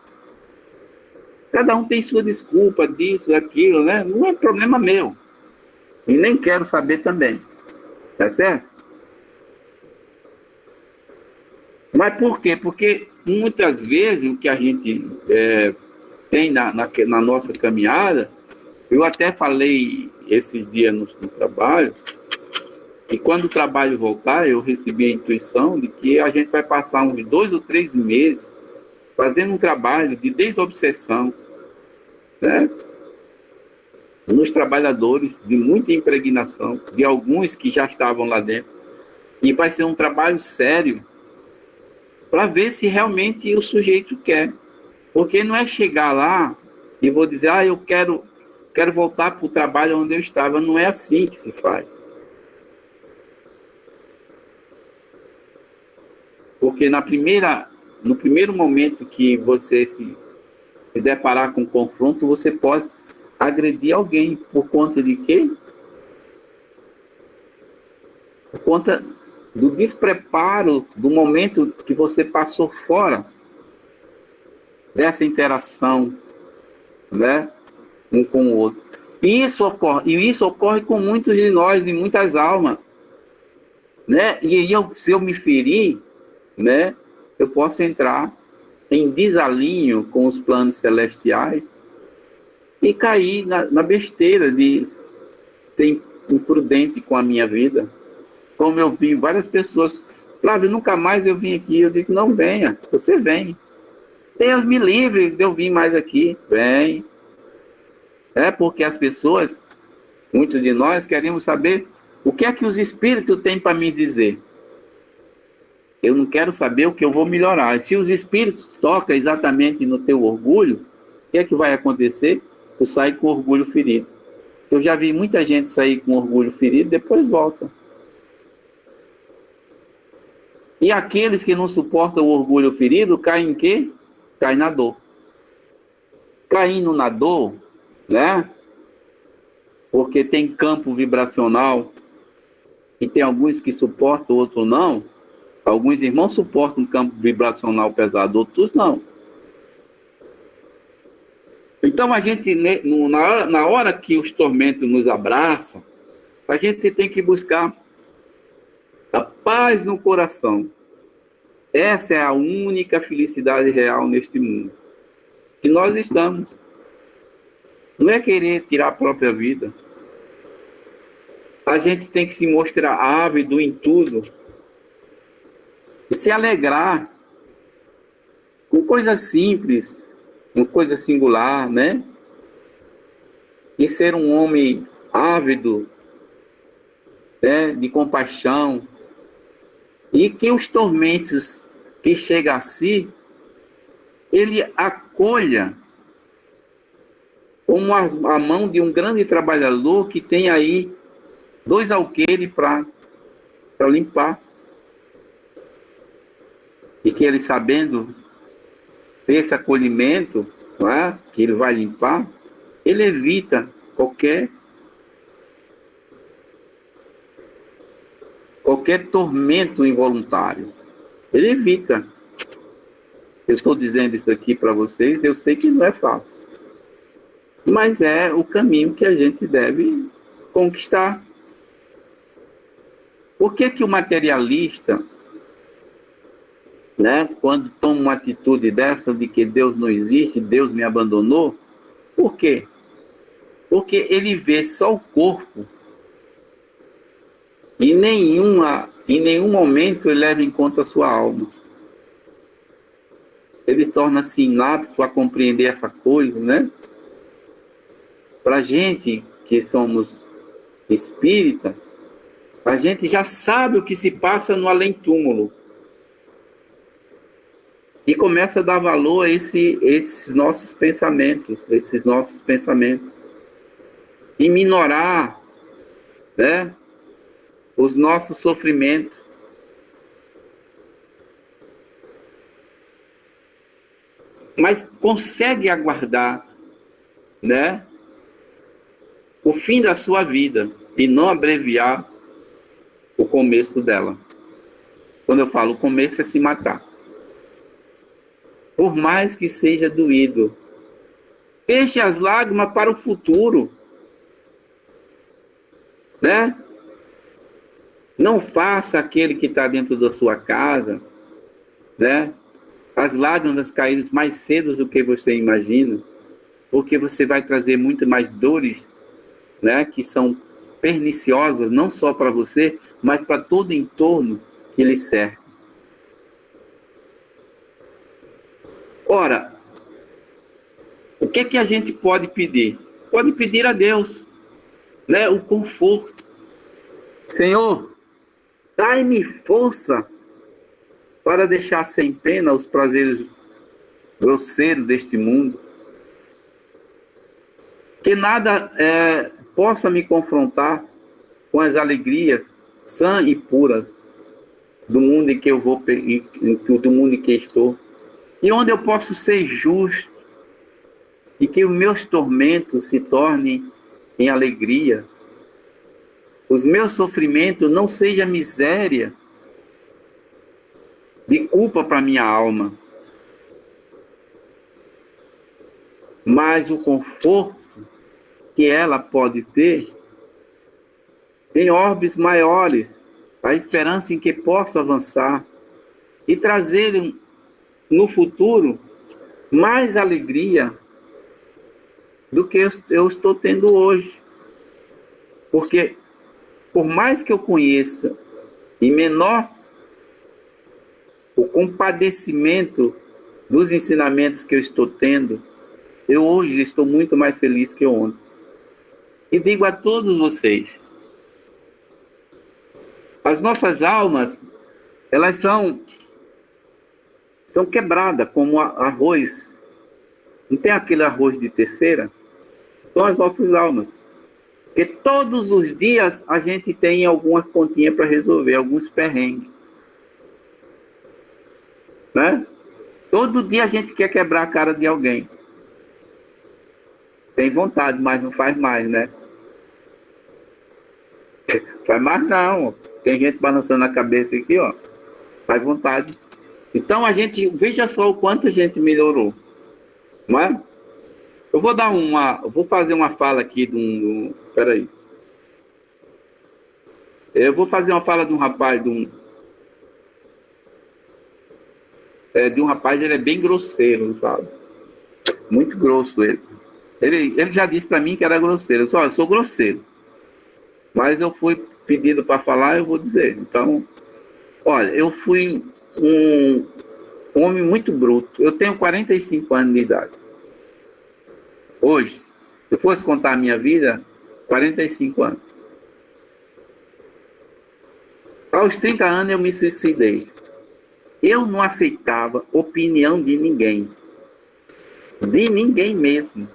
Cada um tem sua desculpa disso, daquilo, né? Não é problema meu. E nem quero saber também. Tá certo? Mas por quê? Porque muitas vezes o que a gente tem na nossa caminhada, eu até falei esses dias no trabalho, e quando o trabalho voltar, eu recebi a intuição de que a gente vai passar uns 2 ou 3 meses fazendo um trabalho de desobsessão, né? Nos trabalhadores, de muita impregnação, de alguns que já estavam lá dentro. E vai ser um trabalho sério para ver se realmente o sujeito quer. Porque não é chegar lá e vou dizer, eu quero voltar para o trabalho onde eu estava. Não é assim que se faz. Porque no primeiro momento que você se deparar com confronto, você pode agredir alguém. Por conta de quê? Por conta do despreparo do momento que você passou fora dessa interação, né, um com o outro. E isso ocorre com muitos de nós, e muitas almas, né? E se eu me ferir, né, eu posso entrar em desalinho com os planos celestiais e cair na besteira de ser imprudente com a minha vida. Como eu vi várias pessoas, Flávio, nunca mais eu vim aqui. Eu digo, não venha, você vem. Deus me livre de eu vir mais aqui. Vem. É porque as pessoas, muitos de nós, queremos saber o que é que os espíritos têm para me dizer. Eu não quero saber o que eu vou melhorar. Se os espíritos tocam exatamente no teu orgulho, o que é que vai acontecer? Tu sai com orgulho ferido. Eu já vi muita gente sair com orgulho ferido, depois volta. E aqueles que não suportam o orgulho ferido, caem em quê? Caem na dor. Caindo na dor, né? Porque tem campo vibracional, e tem alguns que suportam, outros não. Alguns irmãos suportam um campo vibracional pesado, outros não. Então a gente, na hora que os tormentos nos abraçam, a gente tem que buscar a paz no coração. Essa é a única felicidade real neste mundo que nós estamos. Não é querer tirar a própria vida. A gente tem que se mostrar ávido em tudo. E se alegrar com coisas simples, com coisa singular, né? E ser um homem ávido, né, de compaixão. E que os tormentos que chegam a si, ele acolha como a mão de um grande trabalhador que tem aí 2 alqueires para limpar. E que ele, sabendo desse acolhimento, não é, que ele vai limpar, ele evita qualquer tormento involuntário. Ele evita. Eu estou dizendo isso aqui para vocês, eu sei que não é fácil. Mas é o caminho que a gente deve conquistar. Por que que o materialista, né, quando toma uma atitude dessa de que Deus não existe, Deus me abandonou, por quê? Porque ele vê só o corpo e em nenhum momento ele leva em conta a sua alma. Ele torna-se inapto a compreender essa coisa, né? Para a gente que somos espírita, a gente já sabe o que se passa no além-túmulo. E começa a dar valor a esses nossos pensamentos. E minorar, né, os nossos sofrimentos. Mas consegue aguardar, né, o fim da sua vida e não abreviar o começo dela. Quando eu falo começo, é se matar. Por mais que seja doído, deixe as lágrimas para o futuro, né? Não faça aquele que está dentro da sua casa, né, as lágrimas caírem mais cedo do que você imagina, porque você vai trazer muito mais dores, né, que são perniciosas, não só para você, mas para todo o entorno que lhe cerca. Ora, o que é que a gente pode pedir? Pode pedir a Deus, né, o conforto. Senhor, dai-me força para deixar sem pena os prazeres grosseiros deste mundo. Que nada possa me confrontar com as alegrias sãs e puras do mundo em que eu vou, do mundo em que estou. E onde eu posso ser justo e que os meus tormentos se tornem em alegria. Os meus sofrimentos não sejam miséria de culpa para minha alma, mas o conforto que ela pode ter em orbes maiores, a esperança em que possa avançar e trazer no futuro mais alegria do que eu estou tendo hoje. Porque por mais que eu conheça em menor o compadecimento dos ensinamentos que eu estou tendo, eu hoje estou muito mais feliz que ontem. E digo a todos vocês, as nossas almas, elas são quebradas como arroz. Não tem aquele arroz de terceira? São as nossas almas. Porque todos os dias a gente tem algumas continhas para resolver, alguns perrengues. Né? Todo dia a gente quer quebrar a cara de alguém. Tem vontade, mas não faz mais, né? Faz mais não. Tem gente balançando a cabeça aqui, ó. Faz vontade. Então a gente, veja só o quanto a gente melhorou. Não é? Eu vou fazer uma fala aqui peraí. Eu vou fazer uma fala de um rapaz, de um rapaz, ele é bem grosseiro, sabe? Muito grosso ele. Ele já disse para mim que era grosseiro. Eu sou grosseiro. Mas eu fui pedido para falar, eu vou dizer. Então, olha, eu fui um homem muito bruto. Eu tenho 45 anos de idade. Hoje, se eu fosse contar a minha vida, 45 anos. Aos 30 anos eu me suicidei. Eu não aceitava opinião de ninguém. De ninguém mesmo.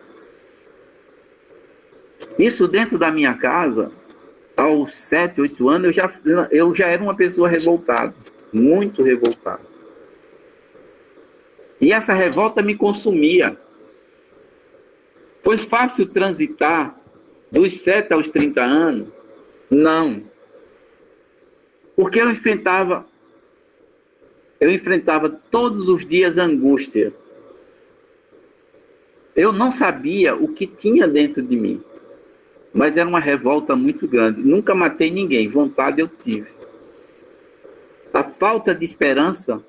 Isso dentro da minha casa, aos 7, 8 anos, eu já era uma pessoa revoltada. Muito revoltada. E essa revolta me consumia. Foi fácil transitar dos 7 aos 30 anos? Não. Porque eu enfrentava eu enfrentava todos os dias angústia. Eu não sabia o que tinha dentro de mim, mas era uma revolta muito grande. Nunca matei ninguém, vontade eu tive. A falta de esperança,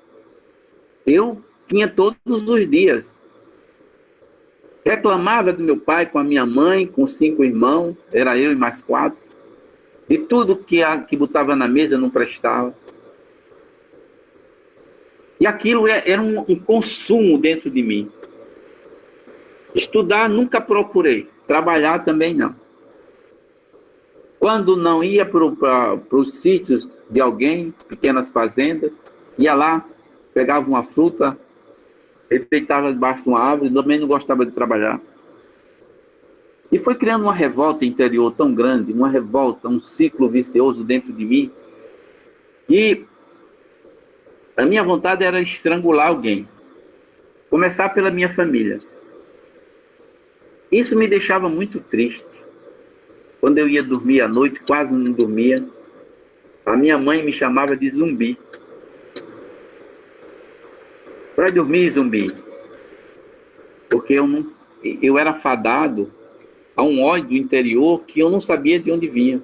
eu tinha todos os dias. Reclamava do meu pai com a minha mãe, com 5 irmãos, era eu e mais 4. E tudo que botava na mesa não prestava. E aquilo era um consumo dentro de mim. Estudar nunca procurei, trabalhar também não. Quando não ia para os sítios de alguém, pequenas fazendas, ia lá, pegava uma fruta, ele deitava debaixo de uma árvore, também não gostava de trabalhar. E foi criando uma revolta interior tão grande, uma revolta, um ciclo vicioso dentro de mim, e a minha vontade era estrangular alguém, começar pela minha família. Isso me deixava muito triste. Quando eu ia dormir à noite, quase não dormia, a minha mãe me chamava de zumbi. Vai dormir, zumbi. Porque eu era fadado a um ódio interior que eu não sabia de onde vinha.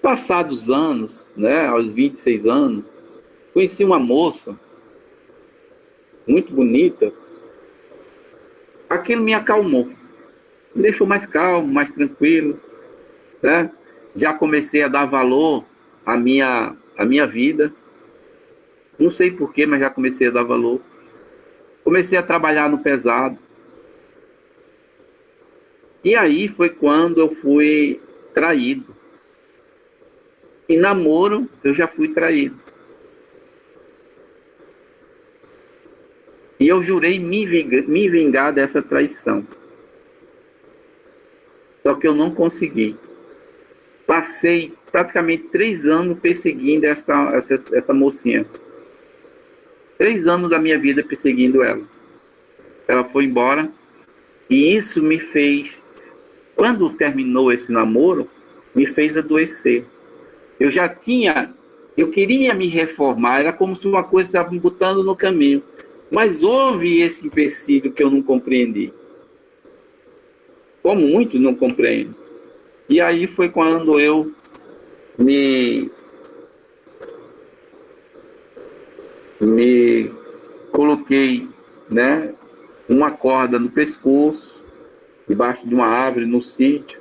Passados anos, né, aos 26 anos, conheci uma moça muito bonita. Aquilo me acalmou, me deixou mais calmo, mais tranquilo, né? Já comecei a dar valor à minha vida. Não sei porquê, mas já comecei a dar valor. Comecei a trabalhar no pesado. E aí foi quando eu fui traído. Em namoro, eu já fui traído. E eu jurei me vingar dessa traição. Só que eu não consegui. Passei praticamente 3 anos perseguindo essa mocinha. 3 anos da minha vida perseguindo ela. Ela foi embora. E isso me fez, quando terminou esse namoro, me fez adoecer. Eu queria me reformar, era como se uma coisa estava me botando no caminho. Mas houve esse empecilho que eu não compreendi. Como muitos não compreendem. E aí foi quando eu me coloquei, né, uma corda no pescoço, debaixo de uma árvore no sítio.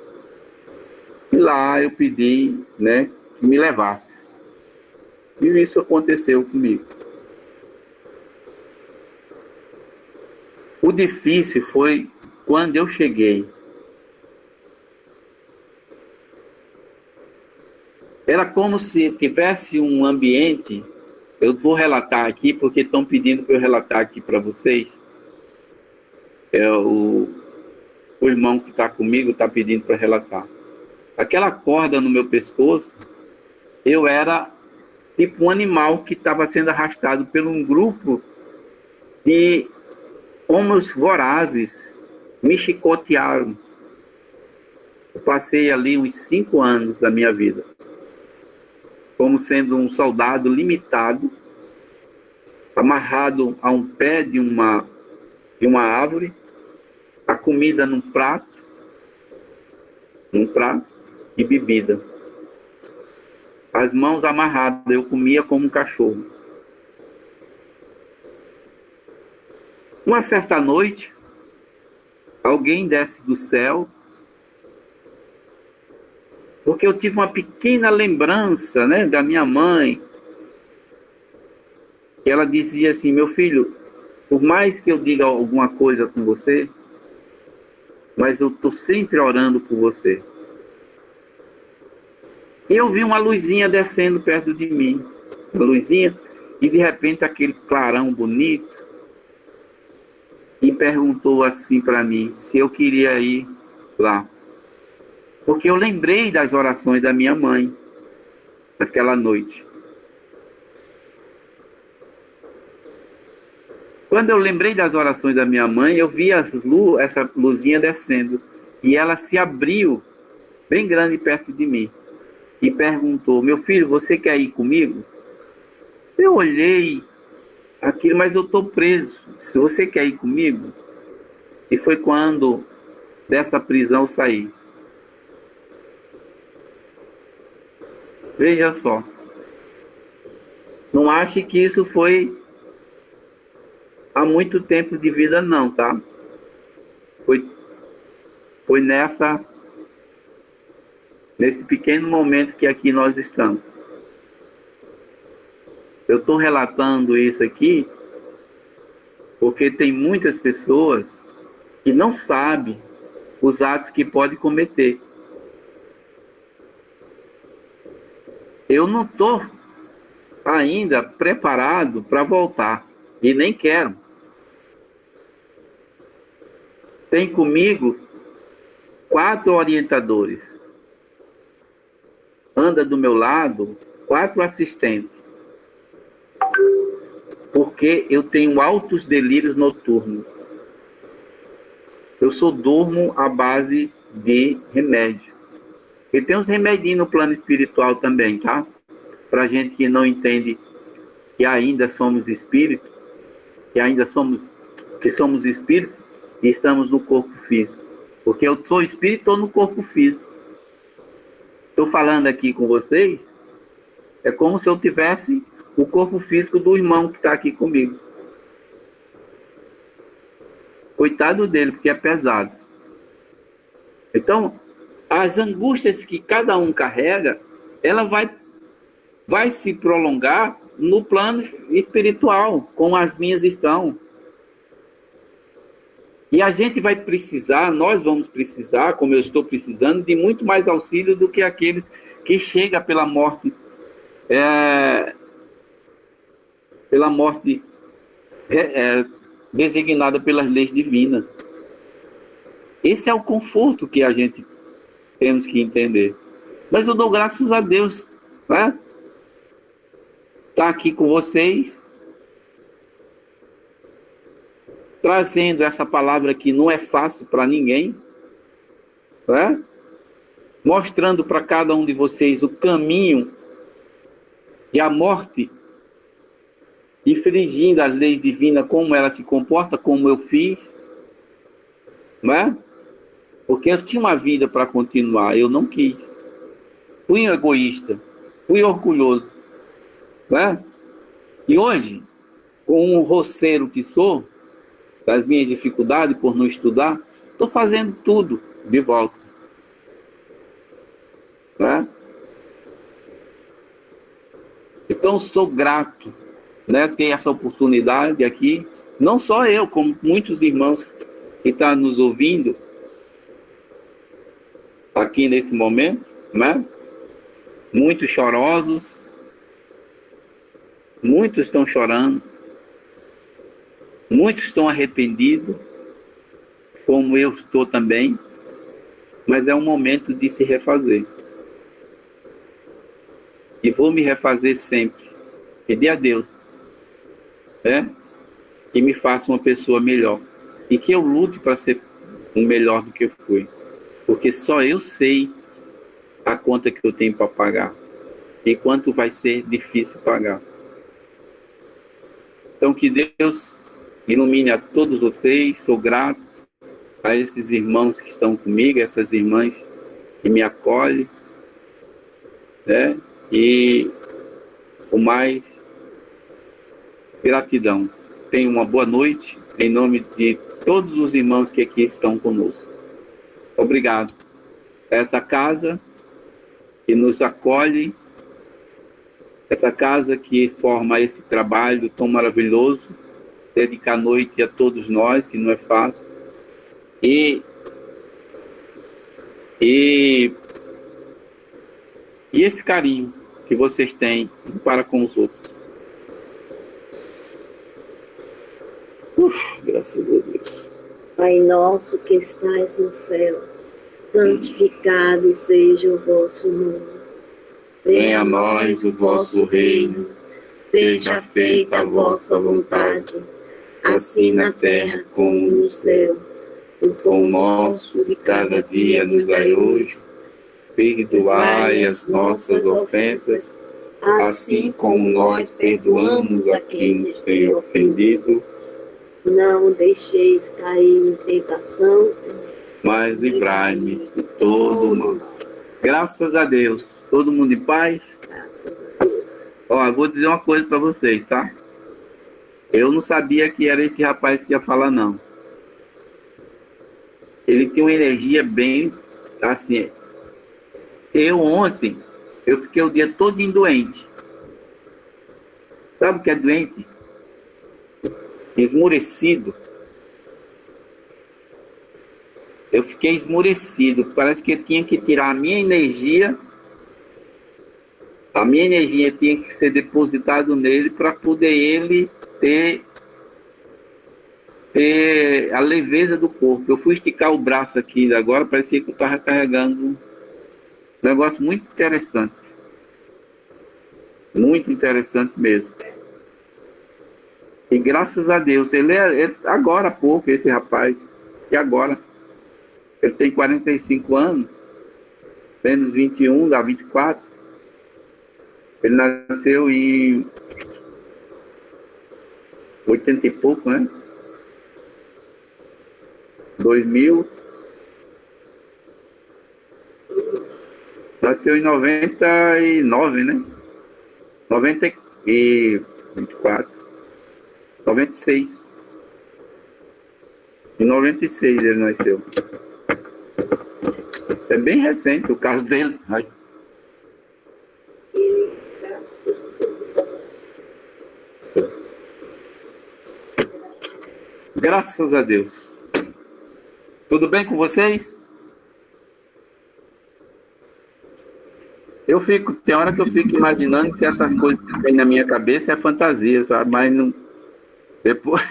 E lá eu pedi, né, que me levasse. E isso aconteceu comigo. O difícil foi quando eu cheguei. Era como se tivesse um ambiente. Eu vou relatar aqui, porque estão pedindo para eu relatar aqui para vocês. O irmão que está comigo está pedindo para relatar. Aquela corda no meu pescoço, eu era tipo um animal que estava sendo arrastado por um grupo de homens vorazes. Me chicotearam. Eu passei ali uns 5 anos da minha vida como sendo um soldado limitado, amarrado a um pé de uma árvore, a comida num prato e bebida. As mãos amarradas, eu comia como um cachorro. Uma certa noite, alguém desce do céu, porque eu tive uma pequena lembrança, né, da minha mãe, que ela dizia assim: meu filho, por mais que eu diga alguma coisa com você, mas eu estou sempre orando por você. E eu vi uma luzinha descendo perto de mim, uma luzinha, e de repente aquele clarão bonito, e perguntou assim para mim se eu queria ir lá. Porque eu lembrei das orações da minha mãe, naquela noite. Quando eu lembrei das orações da minha mãe, eu vi essa luzinha descendo. E ela se abriu, bem grande, perto de mim. E perguntou: meu filho, você quer ir comigo? Eu olhei aquilo, mas eu estou preso. Se você quer ir comigo? E foi quando dessa prisão eu saí. Veja só. Não ache que isso foi há muito tempo de vida, não, tá? Foi nesse pequeno momento que aqui nós estamos. Eu estou relatando isso aqui porque tem muitas pessoas que não sabem os atos que podem cometer. Eu não estou ainda preparado para voltar e nem quero. Tem comigo 4 orientadores. Anda do meu lado 4 assistentes. Porque eu tenho altos delírios noturnos. Eu só durmo à base de remédio. E tem uns remedinhos no plano espiritual também, tá? Pra gente que não entende que ainda somos espírito, que somos espírito e estamos no corpo físico. Porque eu sou espírito e estou no corpo físico. Estou falando aqui com vocês, é como se eu tivesse o corpo físico do irmão que está aqui comigo. Coitado dele, porque é pesado. Então, as angústias que cada um carrega, ela vai se prolongar no plano espiritual, como as minhas estão. E a gente vai precisar, nós vamos precisar, como eu estou precisando, de muito mais auxílio do que aqueles que chegam pela morte designada pelas leis divinas. Esse é o conforto que a gente temos que entender. Mas eu dou graças a Deus, né? Tá aqui com vocês, trazendo essa palavra que não é fácil para ninguém, né? Mostrando para cada um de vocês o caminho e a morte, infringindo as leis divinas, como ela se comporta, como eu fiz, né? Porque eu tinha uma vida para continuar, eu não quis. Fui egoísta, fui orgulhoso, né? E hoje, com um roceiro que sou, das minhas dificuldades por não estudar, estou fazendo tudo de volta, né? Então sou grato, né, ter essa oportunidade aqui, não só eu, como muitos irmãos que estão nos ouvindo aqui nesse momento, né? Muitos chorosos, muitos estão chorando, muitos estão arrependidos, como eu estou também, mas é um momento de se refazer. E vou me refazer sempre. Pedir a Deus, né, que me faça uma pessoa melhor. E que eu lute para ser um melhor do que eu fui. Porque só eu sei a conta que eu tenho para pagar. E quanto vai ser difícil pagar. Então que Deus ilumine a todos vocês. Sou grato a esses irmãos que estão comigo, essas irmãs que me acolhem, né? E o mais, gratidão. Tenha uma boa noite, em nome de todos os irmãos que aqui estão conosco. Obrigado. Essa casa que nos acolhe, essa casa que forma esse trabalho tão maravilhoso, dedicar a noite a todos nós, que não é fácil. E esse carinho que vocês têm para com os outros. Graças a Deus. Pai nosso que estais no céu, santificado seja o vosso nome. Venha a nós o vosso reino, seja feita a vossa vontade, assim na terra como no céu. O pão nosso de cada dia nos dai hoje, perdoai as nossas ofensas, assim como nós perdoamos a quem nos tem ofendido. Não deixeis cair em tentação, mas livrai-me de todo mal. Graças a Deus. Todo mundo em paz? Graças a Deus. Ó, eu vou dizer uma coisa para vocês, tá? Eu não sabia que era esse rapaz que ia falar, não. Ele tem uma energia bem, assim... Ontem, eu fiquei o dia todo doente. Sabe o que é doente? Esmurecido. Eu fiquei esmurecido. Parece que eu tinha que tirar a minha energia. A minha energia tinha que ser depositada nele para poder ele ter a leveza do corpo. Eu fui esticar o braço aqui agora, parecia que eu estava carregando um negócio muito interessante. Muito interessante mesmo. E graças a Deus, ele agora há pouco, esse rapaz, e agora, ele tem 45 anos, menos 21, dá 24. Ele nasceu em 80 e pouco, né? 2000. Nasceu em 99, né? 24. 96. Em 96 ele nasceu. É bem recente o caso dele. Ai. Graças a Deus. Tudo bem com vocês? Tem hora que eu fico imaginando que essas coisas que tem na minha cabeça é fantasia, sabe? Mas não... Depois...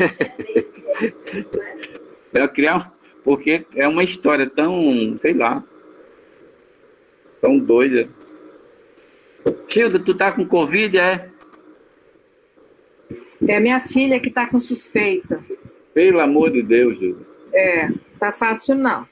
Eu criar... Porque é uma história tão, sei lá, tão doida. Hilda, tu tá com Covid, é? É a minha filha que tá com suspeita. Pelo amor de Deus, Hilda. Tá fácil não.